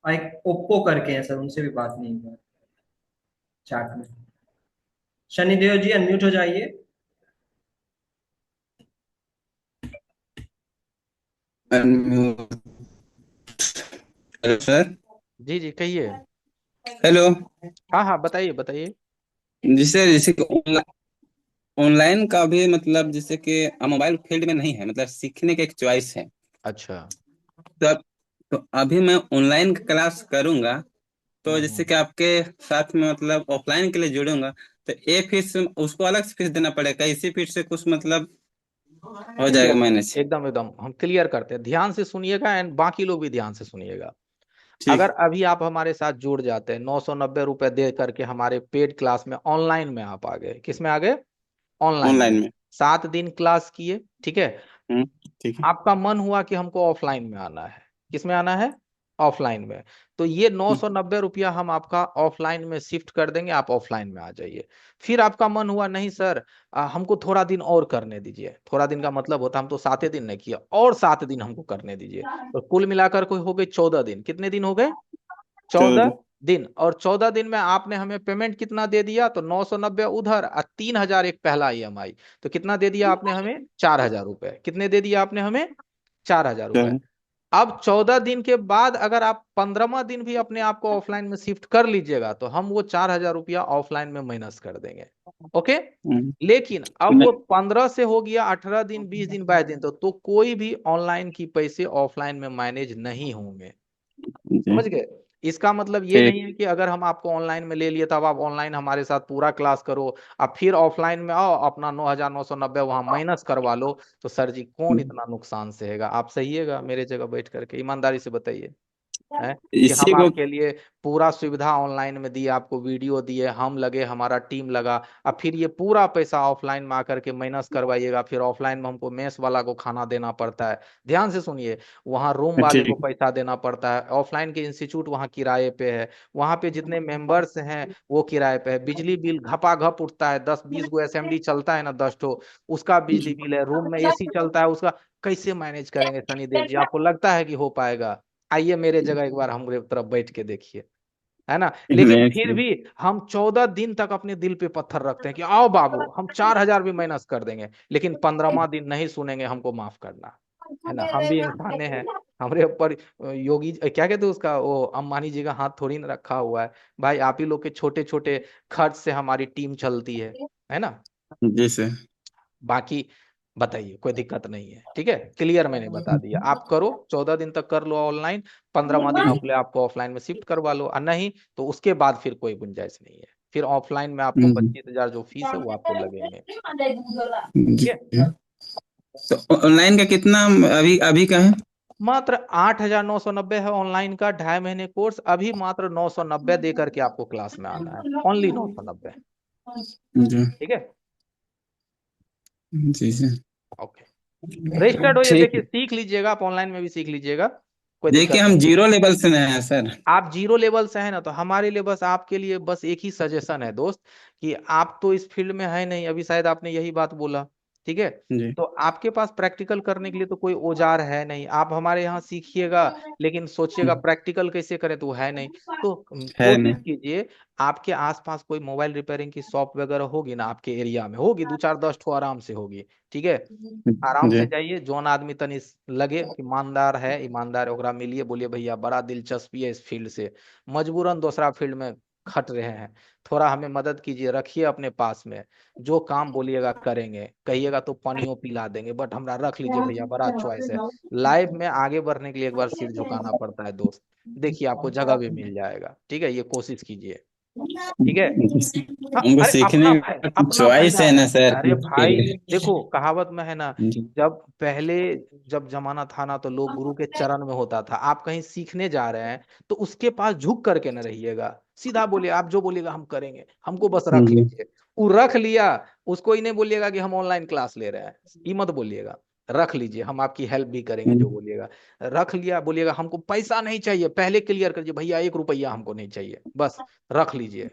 एक ओप्पो करके हैं सर, उनसे भी बात नहीं हुआ चैट में। शनिदेव जी अनम्यूट हो जाइए। अनम्यूट। Hello sir. जी जी कहिए। हेलो। हाँ हाँ बताइए बताइए। जी सर, जैसे कि ऑनलाइन का भी मतलब जैसे कि मोबाइल फील्ड में नहीं है, मतलब सीखने की एक चॉइस है। अच्छा। तो अब तो अभी मैं ऑनलाइन क्लास करूंगा, तो जैसे हम्म। कि आपके साथ में मतलब ऑफलाइन के लिए जुड़ूंगा, तो ये फीस उसको अलग से फीस देना पड़ेगा, इसी फीस से कुछ मतलब हो जाएगा क्लियर, मैनेज? एकदम एकदम हम क्लियर करते हैं, ध्यान से सुनिएगा एंड बाकी लोग भी ध्यान से सुनिएगा। ठीक। अगर अभी आप हमारे साथ जुड़ जाते हैं, 990 रुपए दे करके हमारे पेड क्लास में, ऑनलाइन में आप आ गए, किस में आ गए? ऑनलाइन में। ऑनलाइन में। 7 दिन क्लास किए, ठीक है। हम्म। ठीक है। आपका मन हुआ कि हमको ऑफलाइन में आना है, किस में आना है? ऑफलाइन में। तो ये 990 रुपया हम आपका ऑफलाइन में शिफ्ट कर देंगे, आप ऑफलाइन में आ जाइए। फिर आपका मन हुआ नहीं सर, हमको थोड़ा दिन और करने दीजिए, थोड़ा दिन का मतलब होता है हम तो 7 दिन नहीं किया, और 7 दिन हमको करने दीजिए, तो कुल मिलाकर कोई हो गए 14 दिन। कितने दिन हो गए? 14 14। दिन। और 14 दिन में आपने हमें पेमेंट कितना दे दिया? तो 990 उधर और 3,000 एक पहला EMI। तो कितना दे दिया आपने हमें? 4,000 रुपए। कितने दे दिया आपने हमें? 4,000 रुपए। अब 14 दिन के बाद अगर आप 15वां दिन भी अपने आप को ऑफलाइन में शिफ्ट कर लीजिएगा तो हम वो 4,000 रुपया ऑफलाइन में माइनस कर देंगे। ओके। हम्म। लेकिन अब वो 15 से हो गया 18 दिन, 20 दिन, 22 दिन, तो कोई भी ऑनलाइन की पैसे ऑफलाइन में मैनेज नहीं होंगे। जी। समझ गए? इसका मतलब ये ठीक। नहीं है कि अगर हम आपको ऑनलाइन में ले लिए तब आप ऑनलाइन हमारे साथ पूरा क्लास करो, अब फिर ऑफलाइन में आओ अपना 9,990 वहां माइनस करवा लो, तो सर जी कौन इतना नुकसान सहेगा? आप सहिएगा मेरे जगह बैठ करके? ईमानदारी से बताइए है कि हम इसी को। आपके लिए पूरा सुविधा ऑनलाइन में दिए, आपको वीडियो दिए, हम लगे, हमारा टीम लगा, अब फिर ये पूरा पैसा ऑफलाइन में आकर के माइनस करवाइएगा, फिर ऑफलाइन में हमको मेस वाला को खाना देना पड़ता है, ध्यान से सुनिए, वहाँ रूम वाले को ठीक। पैसा देना पड़ता है, ऑफलाइन के इंस्टीट्यूट वहाँ किराए पे है, वहाँ पे जितने मेंबर्स हैं वो किराए पे है, बिजली बिल घपा घप उठता है, 10-20 गो SMD चलता है ना, 10 ठो, उसका बिजली बिल है, रूम में AC चलता है उसका, कैसे मैनेज करेंगे शनिदेव जी? आपको लगता है कि हो पाएगा? आइए मेरे जगह एक बार हमारे तरफ बैठ के देखिए, है ना। लेकिन फिर नहीं। भी हम 14 दिन तक अपने दिल पे पत्थर रखते हैं कि आओ बाबू हम 4,000 भी माइनस कर देंगे, लेकिन 15वां दिन नहीं सुनेंगे, हमको माफ करना, है ना, हम भी इंसाने हैं, हमारे ऊपर योगी क्या कहते हैं उसका, वो अंबानी जी का हाथ थोड़ी ना रखा हुआ है। भाई आप ही लोग के छोटे छोटे खर्च से हमारी टीम चलती है ना। जी सर। बाकी बताइए, कोई दिक्कत नहीं है, ठीक है, क्लियर मैंने बता दिया, आप करो 14 दिन तक कर लो ऑनलाइन, 15वां दिन अपने आपको ऑफलाइन में शिफ्ट करवा लो, और नहीं तो उसके बाद फिर कोई गुंजाइश नहीं है, फिर ऑफलाइन में आपको 25,000 जो फीस है वो आपको लगेंगे, ठीक जी। है। तो ऑनलाइन का कितना अभी अभी का है? मात्र 8,990 है ऑनलाइन का 2.5 महीने कोर्स, अभी मात्र 990 दे करके आपको क्लास में आना है, ओनली 990। जी। ठीक है, जी सर। ओके। रजिस्टर्ड हो ये ठीक। देखिए, सीख लीजिएगा, आप ऑनलाइन में भी सीख लीजिएगा, कोई देखिए दिक्कत हम नहीं है। जीरो लेवल से नए हैं सर। आप जीरो लेवल से है ना, तो हमारे लिए बस आपके लिए बस एक ही सजेशन है दोस्त, कि आप तो इस फील्ड में है नहीं, अभी शायद आपने यही बात बोला, ठीक है। जी। तो आपके पास प्रैक्टिकल करने के लिए तो कोई औजार है नहीं, आप हमारे यहाँ सीखिएगा, लेकिन सोचिएगा प्रैक्टिकल कैसे करें, तो वो है नहीं। तो है कोशिश नहीं। कीजिए, आपके आसपास कोई मोबाइल रिपेयरिंग की शॉप वगैरह होगी ना, आपके एरिया में होगी, 2-4-10 ठो आराम से होगी, ठीक है। आराम जी। से जाइए, जौन आदमी तनी लगे कि ईमानदार है, ईमानदार ओकरा मिलिए, बोलिए भैया बड़ा दिलचस्पी है इस फील्ड से, मजबूरन दूसरा फील्ड में खट रहे हैं, थोड़ा हमें मदद कीजिए, रखिए अपने पास में, जो काम बोलिएगा करेंगे, कहिएगा तो पानियों पिला देंगे, बट हमरा रख लीजिए भैया, बड़ा चॉइस है। लाइफ में आगे बढ़ने के लिए एक बार सिर झुकाना पड़ता है दोस्त, देखिए आपको जगह भी मिल जाएगा, ठीक है, ये कोशिश कीजिए, ठीक है। हाँ, हमको अरे सीखने का अपना चॉइस फायदा है है। ना सर, अरे भाई इसलिए। देखो कहावत में है ना, जी जब पहले जब जमाना था ना तो लोग गुरु के चरण में होता था, आप कहीं सीखने जा रहे हैं तो उसके पास झुक करके न रहिएगा, सीधा बोलिए आप जो बोलिएगा हम करेंगे, हमको बस रख जी लीजिए। वो रख लिया, उसको ही नहीं बोलिएगा कि हम ऑनलाइन क्लास ले रहे हैं, ये मत बोलिएगा, रख लीजिए, हम आपकी हेल्प भी करेंगे जो बोलिएगा। रख लिया, बोलिएगा हमको पैसा नहीं चाहिए, पहले क्लियर करिए भैया 1 रुपया हमको नहीं चाहिए, बस रख लीजिए,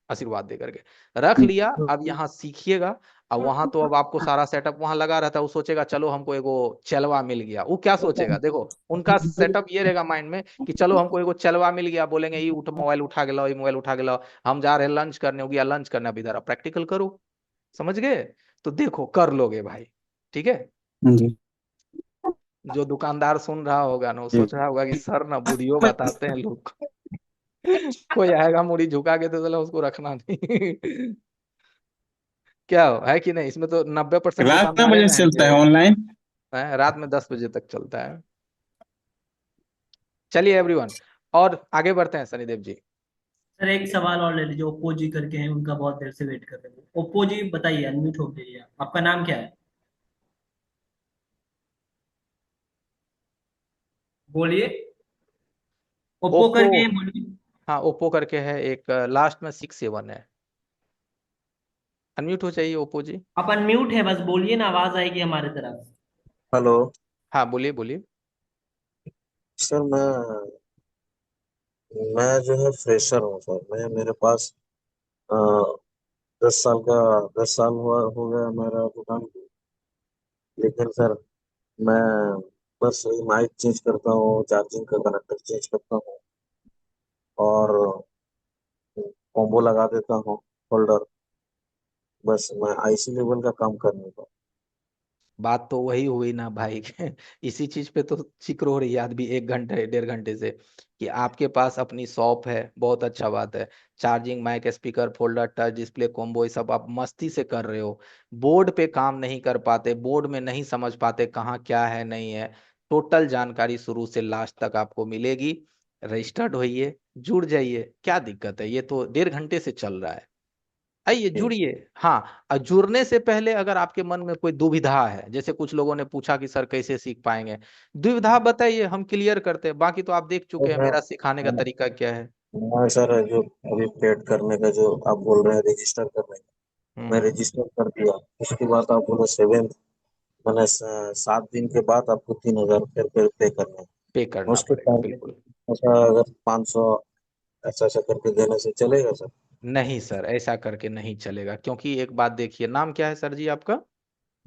आशीर्वाद दे करके रख लिया। अब यहाँ सीखिएगा। अब वहां तो अब आपको सारा सेटअप वहां लगा रहता है, वो सोचेगा चलो हमको एगो चलवा मिल गया, वो क्या सोचेगा, देखो उनका सेटअप ये रहेगा माइंड में कि चलो हमको एगो चलवा मिल गया, बोलेंगे ये उठ मोबाइल उठा के लाओ, ये मोबाइल उठा के लाओ, हम जा रहे हैं लंच करने, हो गया लंच करने, अब इधर प्रैक्टिकल करो, समझ गए, तो देखो कर लोगे भाई, ठीक है। जी जो दुकानदार सुन रहा होगा ना वो जी। सोच रहा होगा कि सर ना वीडियो बताते हैं लोग को। कोई आएगा मुड़ी झुका के तो चलो उसको रखना नहीं। क्या हो है कि नहीं, इसमें तो 90% क्लास कितने दुकानदार बजे से चलता रहेंगे, है ऑनलाइन? रात में 10 बजे तक चलता है। चलिए एवरीवन, और आगे बढ़ते हैं सनीदेव जी। सर एक सवाल और ले लीजिए, ओप्पो जी करके हैं, उनका बहुत देर से वेट कर रहे हैं। ओप्पो जी बताइए, अनम्यूट हो गई है, आपका नाम क्या है? बोलिए, ओप्पो ओप्पो, करके हैं, बोलिए। हाँ ओप्पो करके है एक, लास्ट में 6 7 है, अनम्यूट हो जाइए ओप्पो जी। आप अनम्यूट है, बस बोलिए ना, आवाज आएगी हमारे तरफ। हेलो हाँ बोलिए बोलिए। सर। मैं जो है फ्रेशर हूँ सर। मैं मेरे पास अ, 10 साल का 10 साल हुआ हो गया मेरा दुकान को। लेकिन सर मैं बस वही माइक चेंज करता हूँ, चार्जिंग का कनेक्टर चेंज करता हूँ और कॉम्बो लगा देता हूँ, होल्डर। बस मैं आईसी लेवल का काम करने का। बात तो वही हुई ना भाई। इसी चीज पे तो जिक्र हो रही है आज भी 1 घंटे 1.5 घंटे से, कि आपके पास अपनी शॉप है, बहुत अच्छा बात है, charging mic speaker folder touch display combo ये सब आप मस्ती से कर रहे हो, बोर्ड पे काम नहीं कर पाते, बोर्ड में नहीं समझ पाते कहाँ क्या है नहीं है, टोटल जानकारी शुरू से लास्ट तक आपको मिलेगी। रजिस्टर्ड होइए, जुड़ जाइए, क्या दिक्कत है, ये तो 1.5 घंटे से चल रहा है, आइए जी जुड़िए। हाँ, और जुड़ने से पहले अगर आपके मन में कोई दुविधा है, जैसे कुछ लोगों ने पूछा कि सर कैसे सीख पाएंगे, दुविधा बताइए, हम क्लियर करते हैं, बाकी तो आप देख तो चुके हैं मेरा सिखाने का तरीका क्या है। मैं सर जो अभी पेड करने का जो आप बोल रहे हैं रजिस्टर करने का, मैं हम्म, रजिस्टर कर दिया। उसके बाद आप बोले 7 मैंने 7 दिन के बाद आपको 3,000 फिर पे करना है। पे करना उसके पड़ेगा पहले बिल्कुल। ऐसा अगर 500 ऐसा ऐसा करके देने से चलेगा सर? नहीं सर, ऐसा करके नहीं चलेगा, क्योंकि एक बात देखिए, नाम क्या है सर जी आपका?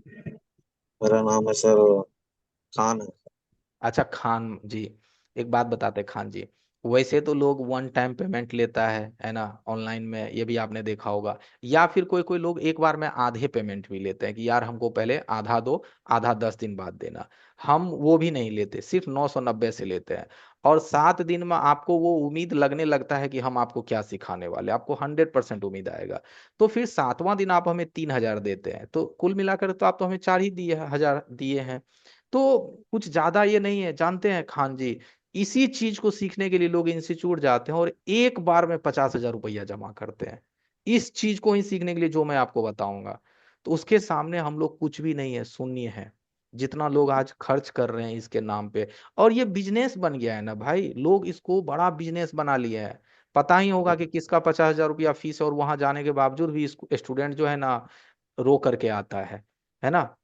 मेरा नाम है सर खान है। अच्छा खान जी, एक बात बताते हैं खान जी, वैसे तो लोग वन टाइम पेमेंट लेता है ना, ऑनलाइन में ये भी आपने देखा होगा, या फिर कोई कोई लोग एक बार में आधे पेमेंट भी लेते हैं कि यार हमको पहले आधा दो, आधा 10 दिन बाद देना। हम वो भी नहीं लेते, सिर्फ 990 से लेते हैं, और 7 दिन में आपको वो उम्मीद लगने लगता है कि हम आपको क्या सिखाने वाले, आपको 100% उम्मीद आएगा। तो फिर 7वां दिन आप हमें 3,000 देते हैं, तो कुल मिलाकर तो आप तो हमें 4,000 दिए हैं। तो कुछ ज्यादा ये नहीं है, जानते हैं खान जी, इसी चीज को सीखने के लिए लोग इंस्टीट्यूट जाते हैं और एक बार में 50,000 रुपया जमा करते हैं, इस चीज को ही सीखने के लिए जो मैं आपको बताऊंगा। तो उसके सामने हम लोग कुछ भी नहीं है, शून्य है, जितना लोग आज खर्च कर रहे हैं इसके नाम पे। और ये बिजनेस बन गया है ना भाई, लोग इसको बड़ा बिजनेस बना लिए हैं। पता ही होगा कि किसका 50,000 रुपया फीस है और वहां जाने के बावजूद भी स्टूडेंट जो है ना रो करके आता है ना।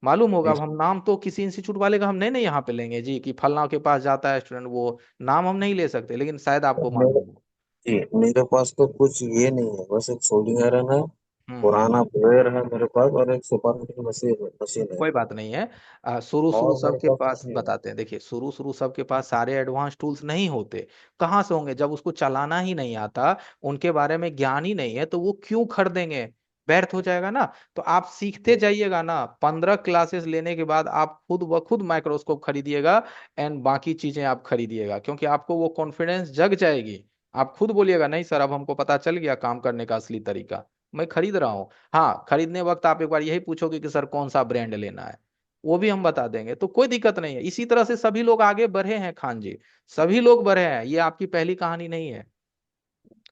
मालूम होगा, अब हम नाम तो किसी इंस्टीट्यूट वाले का हम नहीं नहीं यहाँ पे लेंगे जी कि फलना के पास जाता है स्टूडेंट, वो नाम हम नहीं ले सकते, लेकिन शायद आपको मेरे मालूम हो। जी मेरे पास तो कुछ ये नहीं है, बस एक सोल्डिंग आयरन है, हम्म। पुराना प्लेयर है मेरे पास और एक सुपर मशीन मशीन है। कोई बात नहीं है, शुरू शुरू और मेरे सबके पास पास कुछ नहीं है। बताते हैं, देखिए शुरू शुरू सबके पास सारे एडवांस टूल्स नहीं होते, कहाँ से होंगे, जब उसको चलाना ही नहीं आता, उनके बारे में ज्ञान ही नहीं है, तो वो क्यों खरीदेंगे, व्यर्थ हो जाएगा ना। तो आप सीखते जाइएगा ना, 15 क्लासेस लेने के बाद आप खुद ब खुद माइक्रोस्कोप खरीदिएगा, एंड बाकी चीजें आप खरीदिएगा, क्योंकि आपको वो कॉन्फिडेंस जग जाएगी, आप खुद बोलिएगा नहीं सर अब हमको पता चल गया काम करने का असली तरीका, मैं खरीद रहा हूँ। हाँ, खरीदने वक्त आप एक बार यही पूछोगे कि सर कौन सा ब्रांड लेना है, वो भी हम बता देंगे, तो कोई दिक्कत नहीं है। इसी तरह से सभी लोग आगे बढ़े हैं खान जी, सभी लोग बढ़े हैं, ये आपकी पहली कहानी नहीं है।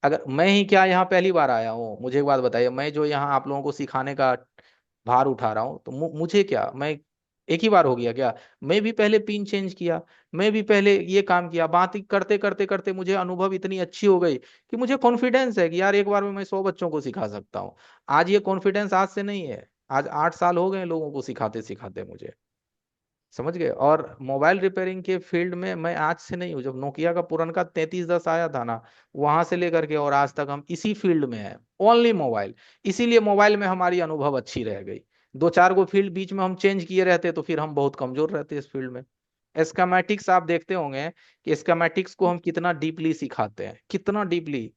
अगर मैं ही क्या यहाँ पहली बार आया हूँ, मुझे एक बात बताइए, मैं जो यहाँ आप लोगों को सिखाने का भार उठा रहा हूँ, तो मुझे क्या, मैं एक ही बार हो गया क्या? मैं भी पहले पिन चेंज किया, मैं भी पहले ये काम किया, बात करते करते करते मुझे अनुभव इतनी अच्छी हो गई कि मुझे कॉन्फिडेंस है कि यार एक बार में मैं 100 बच्चों को सिखा सकता हूँ। आज ये कॉन्फिडेंस आज से नहीं है, आज 8 साल हो गए लोगों को सिखाते सिखाते मुझे, समझ गए। और मोबाइल रिपेयरिंग के फील्ड में मैं आज से नहीं हूँ, जब नोकिया का पुरनका 3310 आया था ना, वहां से लेकर के और आज तक हम इसी फील्ड में हैं, ओनली मोबाइल। इसीलिए मोबाइल में हमारी अनुभव अच्छी रह गई। 2-4 गो फील्ड बीच में हम चेंज किए रहते तो फिर हम बहुत कमजोर रहते इस फील्ड में। एस्केमेटिक्स आप देखते होंगे कि एस्केमेटिक्स को हम कितना डीपली सिखाते हैं, कितना डीपली,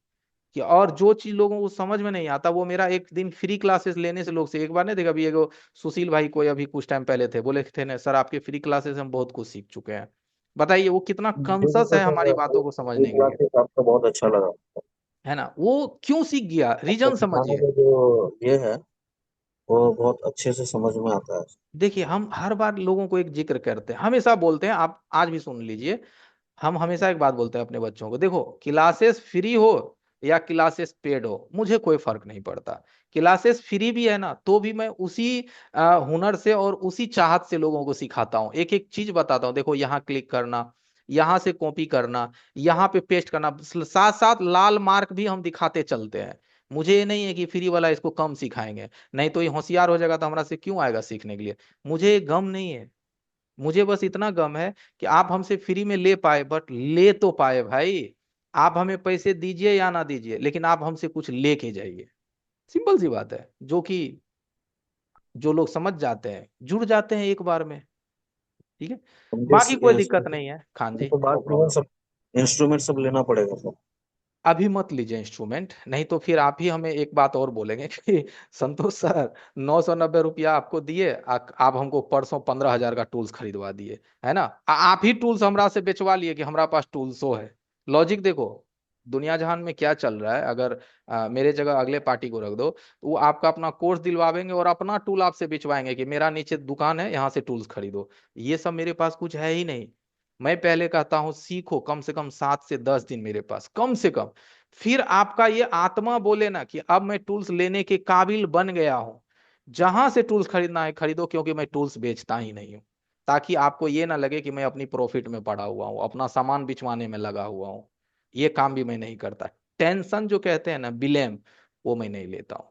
कि और जो चीज लोगों को समझ में नहीं आता वो मेरा एक दिन फ्री क्लासेस लेने से लोग से एक बार नहीं देखा। अभी एगो सुशील भाई कोई अभी कुछ टाइम पहले थे, बोले थे ना सर आपके फ्री क्लासेस हम बहुत कुछ सीख चुके हैं। बताइए वो कितना मुझे कॉन्शस तो है हमारी बातों को ये समझने के लिए, क्लासेस आपका बहुत अच्छा लगा। है ना? वो क्यों सीख गया, आपका रीजन सिखाने समझिए। का जो ये है वो बहुत अच्छे से समझ में आता है। देखिए हम हर बार लोगों को एक जिक्र करते हैं, हमेशा बोलते हैं, आप आज भी सुन लीजिए, हम हमेशा एक बात बोलते हैं अपने बच्चों को, देखो क्लासेस फ्री हो या क्लासेस पेड हो मुझे कोई फर्क नहीं पड़ता। क्लासेस फ्री भी है ना तो भी मैं उसी हुनर से और उसी चाहत से लोगों को सिखाता हूँ, एक एक चीज बताता हूँ, देखो यहाँ क्लिक करना, यहाँ से कॉपी करना, यहाँ पे पेस्ट करना, साथ साथ लाल मार्क भी हम दिखाते चलते हैं। मुझे ये नहीं है कि फ्री वाला इसको कम सिखाएंगे, नहीं तो ये होशियार हो जाएगा तो हमरा से क्यों आएगा सीखने के लिए। मुझे ये गम नहीं है, मुझे बस इतना गम है कि आप हमसे फ्री में ले पाए, बट ले तो पाए भाई। आप हमें पैसे दीजिए या ना दीजिए, लेकिन आप हमसे कुछ लेके जाइए, सिंपल सी बात है, जो कि जो लोग समझ जाते हैं जुड़ जाते हैं एक बार में, ठीक है। बाकी कोई दिक्कत नहीं है खान जी, तो नो बाद में प्रॉब्लम। सब इंस्ट्रूमेंट सब लेना पड़ेगा सर। अभी मत लीजिए इंस्ट्रूमेंट, नहीं तो फिर आप ही हमें एक बात और बोलेंगे कि संतोष सर 990 रुपया आपको दिए, आप हमको परसों 15,000 का टूल्स खरीदवा दिए, है ना? आप ही टूल्स हमरा से बेचवा लिए कि हमारा पास टूल्स हो है। लॉजिक देखो दुनिया जहान में क्या चल रहा है, अगर मेरे जगह अगले पार्टी को रख दो तो वो आपका अपना कोर्स दिलवाएंगे और अपना टूल आपसे बिचवाएंगे कि मेरा नीचे दुकान है यहाँ से टूल्स खरीदो। ये सब मेरे पास कुछ है ही नहीं। मैं पहले कहता हूं सीखो कम से कम 7 से 10 दिन मेरे पास कम से कम, फिर आपका ये आत्मा बोले ना कि अब मैं टूल्स लेने के काबिल बन गया हूं, जहां से टूल्स खरीदना है खरीदो, क्योंकि मैं टूल्स बेचता ही नहीं हूं। ताकि आपको ये ना लगे कि मैं अपनी प्रॉफिट में पड़ा हुआ हूं, अपना सामान बिचवाने में लगा हुआ हूं, ये काम भी मैं नहीं करता। टेंशन जो कहते हैं ना, बिलेम, वो मैं नहीं लेता हूं।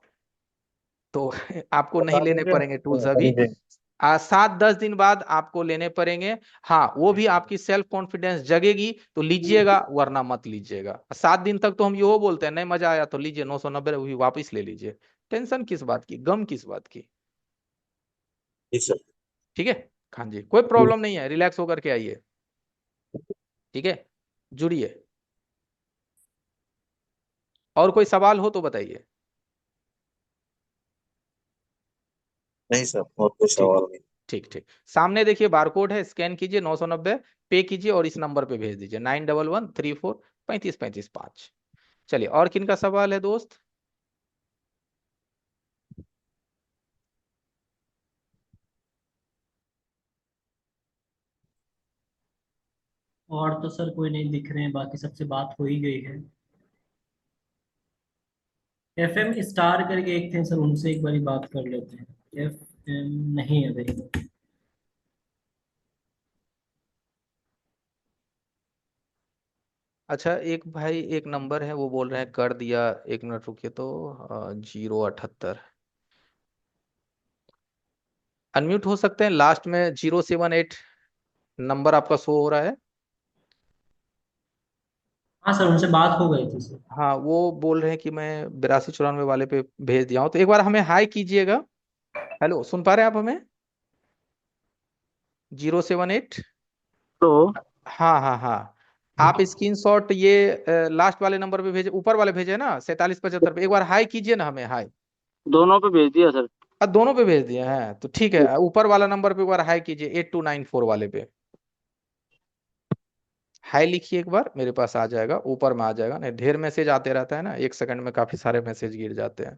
तो आपको नहीं बता लेने दीजिए पड़ेंगे टूल्स अभी अभी, देख। 7-10 दिन बाद आपको लेने पड़ेंगे। हाँ वो भी आपकी सेल्फ कॉन्फिडेंस जगेगी तो लीजिएगा, वरना मत लीजिएगा। 7 दिन तक तो हम यो बोलते हैं नहीं मजा आया तो लीजिए 990 भी वापस ले लीजिए। टेंशन किस बात की, गम किस बात की? जी सर। ठीक है हाँ जी, कोई प्रॉब्लम नहीं है, रिलैक्स होकर के आइए, ठीक है, जुड़िए। और कोई सवाल हो तो बताइए। नहीं सर और कोई ठीक, सवाल नहीं। ठीक ठीक, सामने देखिए बारकोड है, स्कैन कीजिए 990, पे कीजिए और इस नंबर पे भेज दीजिए 9113453535। चलिए और किन का सवाल है दोस्त? और तो सर कोई नहीं दिख रहे हैं, बाकी सबसे बात हो ही गई है। FM स्टार करके एक थे सर, उनसे एक बारी बात कर लेते हैं। FM नहीं है अवेलेबल। अच्छा एक भाई एक नंबर है वो बोल रहे हैं कर दिया, 1 मिनट रुकिए तो, 078 अनम्यूट हो सकते हैं, लास्ट में 078 नंबर आपका शो हो रहा है। हाँ सर, उनसे बात हो गई थी सर। हाँ वो बोल रहे हैं कि मैं 8294 वाले पे भेज दिया हूँ, तो एक बार हमें हाई कीजिएगा। हेलो सुन पा रहे हैं आप हमें? 078। तो हाँ हाँ हाँ, आप स्क्रीनशॉट ये लास्ट वाले नंबर पे भेजे, ऊपर वाले भेजे ना 4775 पे, एक बार हाई कीजिए ना हमें, हाई। दोनों पे भेज दिया सर। दोनों पे भेज दिए हैं तो ठीक है, ऊपर वाला नंबर पे एक बार हाई कीजिए 8294 वाले पे। हाय लिखिए एक बार, मेरे पास आ जाएगा, ऊपर में आ जाएगा। नहीं, ढेर मैसेज आते रहता है ना, 1 सेकंड में काफी सारे मैसेज गिर जाते हैं।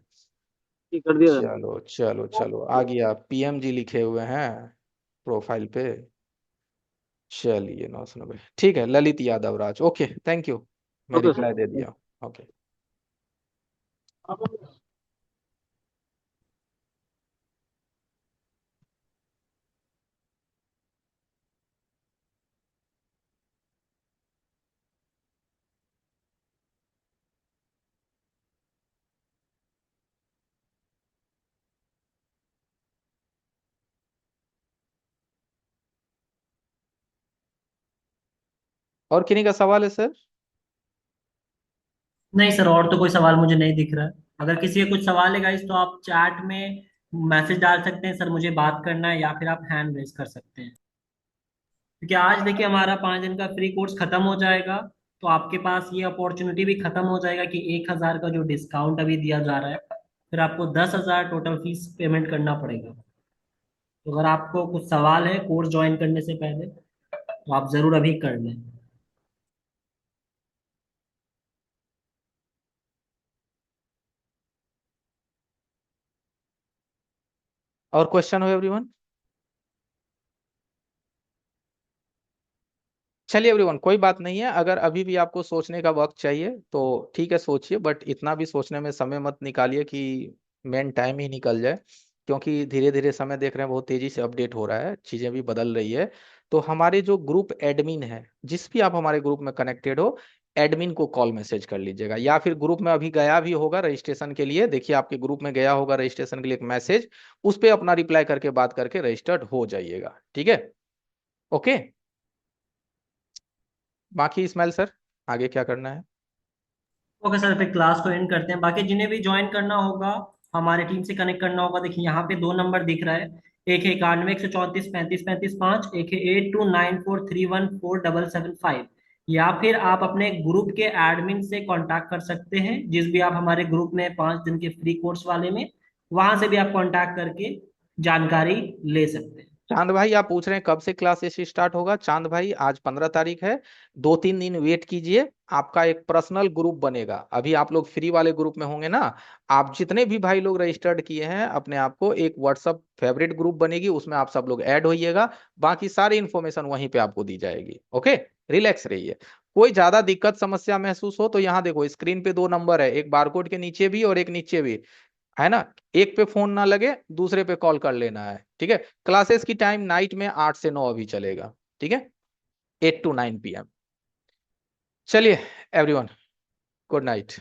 ये कर दिया था। चलो चलो चलो, आ गया, पीएमजी लिखे हुए हैं प्रोफाइल पे। चलिए 990, ठीक है, ललित यादव राज, ओके थैंक यू, मैं ओके रिप्लाई दे सर। दिया। ओके। और किन्हीं का सवाल है सर? नहीं सर, और तो कोई सवाल मुझे नहीं दिख रहा है। अगर किसी का कुछ सवाल है गाइस तो आप चैट में मैसेज डाल सकते हैं, सर मुझे बात करना है, या फिर आप हैंड रेज कर सकते हैं। क्योंकि आज देखिए हमारा 5 दिन का फ्री कोर्स खत्म हो जाएगा, तो आपके पास ये अपॉर्चुनिटी भी खत्म हो जाएगा कि 1,000 का जो डिस्काउंट अभी दिया जा रहा है, फिर आपको 10,000 टोटल फीस पेमेंट करना पड़ेगा। तो अगर आपको कुछ सवाल है कोर्स ज्वाइन करने से पहले तो आप जरूर अभी कर लें। और क्वेश्चन हो एवरीवन? चलिए एवरीवन, कोई बात नहीं है, अगर अभी भी आपको सोचने का वक्त चाहिए तो ठीक है, सोचिए, बट इतना भी सोचने में समय मत निकालिए कि मेन टाइम ही निकल जाए, क्योंकि धीरे धीरे समय देख रहे हैं बहुत तेजी से अपडेट हो रहा है, चीजें भी बदल रही है। तो हमारे जो ग्रुप एडमिन है, जिस भी आप हमारे ग्रुप में कनेक्टेड हो, एडमिन को कॉल मैसेज कर लीजिएगा, या फिर ग्रुप में अभी गया भी होगा रजिस्ट्रेशन के लिए, देखिए आपके ग्रुप में गया होगा रजिस्ट्रेशन के लिए एक मैसेज, उस पर अपना रिप्लाई करके बात करके रजिस्टर्ड हो जाइएगा, ठीक है? ओके। बाकी इस्माइल सर, आगे क्या करना है? ओके सर, फिर क्लास को एंड करते हैं। बाकी जिन्हें भी ज्वाइन करना होगा, हमारे टीम से कनेक्ट करना होगा, देखिए यहाँ पे 2 नंबर दिख रहा है। एक है 91 134 35 35 5, एक है 8294314775। या फिर आप अपने ग्रुप के एडमिन से कांटेक्ट कर सकते हैं, जिस भी आप हमारे ग्रुप में 5 दिन के फ्री कोर्स वाले में, वहां से भी आप कांटेक्ट करके जानकारी ले सकते हैं। चांद भाई, आप पूछ रहे हैं कब से क्लासेस स्टार्ट होगा? चांद भाई, आज 15 तारीख है, 2-3 दिन वेट कीजिए, आपका एक पर्सनल ग्रुप बनेगा। अभी आप लोग फ्री वाले ग्रुप में होंगे ना, आप जितने भी भाई लोग रजिस्टर्ड किए हैं अपने आप को, एक व्हाट्सअप फेवरेट ग्रुप बनेगी, उसमें आप सब लोग ऐड होइएगा, बाकी सारी इन्फॉर्मेशन वहीं पे आपको दी जाएगी। ओके, रिलैक्स रहिए। कोई ज्यादा दिक्कत समस्या महसूस हो तो यहाँ देखो, स्क्रीन पे 2 नंबर है, एक बारकोड के नीचे भी और एक नीचे भी है ना, एक पे फोन ना लगे, दूसरे पे कॉल कर लेना है, ठीक है? क्लासेस की टाइम नाइट में 8 से 9 अभी चलेगा, ठीक है, 8 to 9 PM। चलिए एवरीवन, गुड नाइट।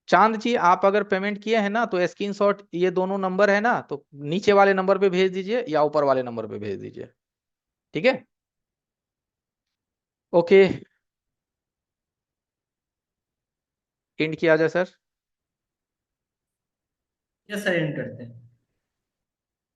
चांद जी, आप अगर पेमेंट किए हैं ना तो स्क्रीनशॉट ये दोनों नंबर है ना, तो नीचे वाले नंबर पे भेज दीजिए या ऊपर वाले नंबर पे भेज दीजिए, ठीक है? ओके, एंड किया जाए सर? यस सर, एंड करते हैं।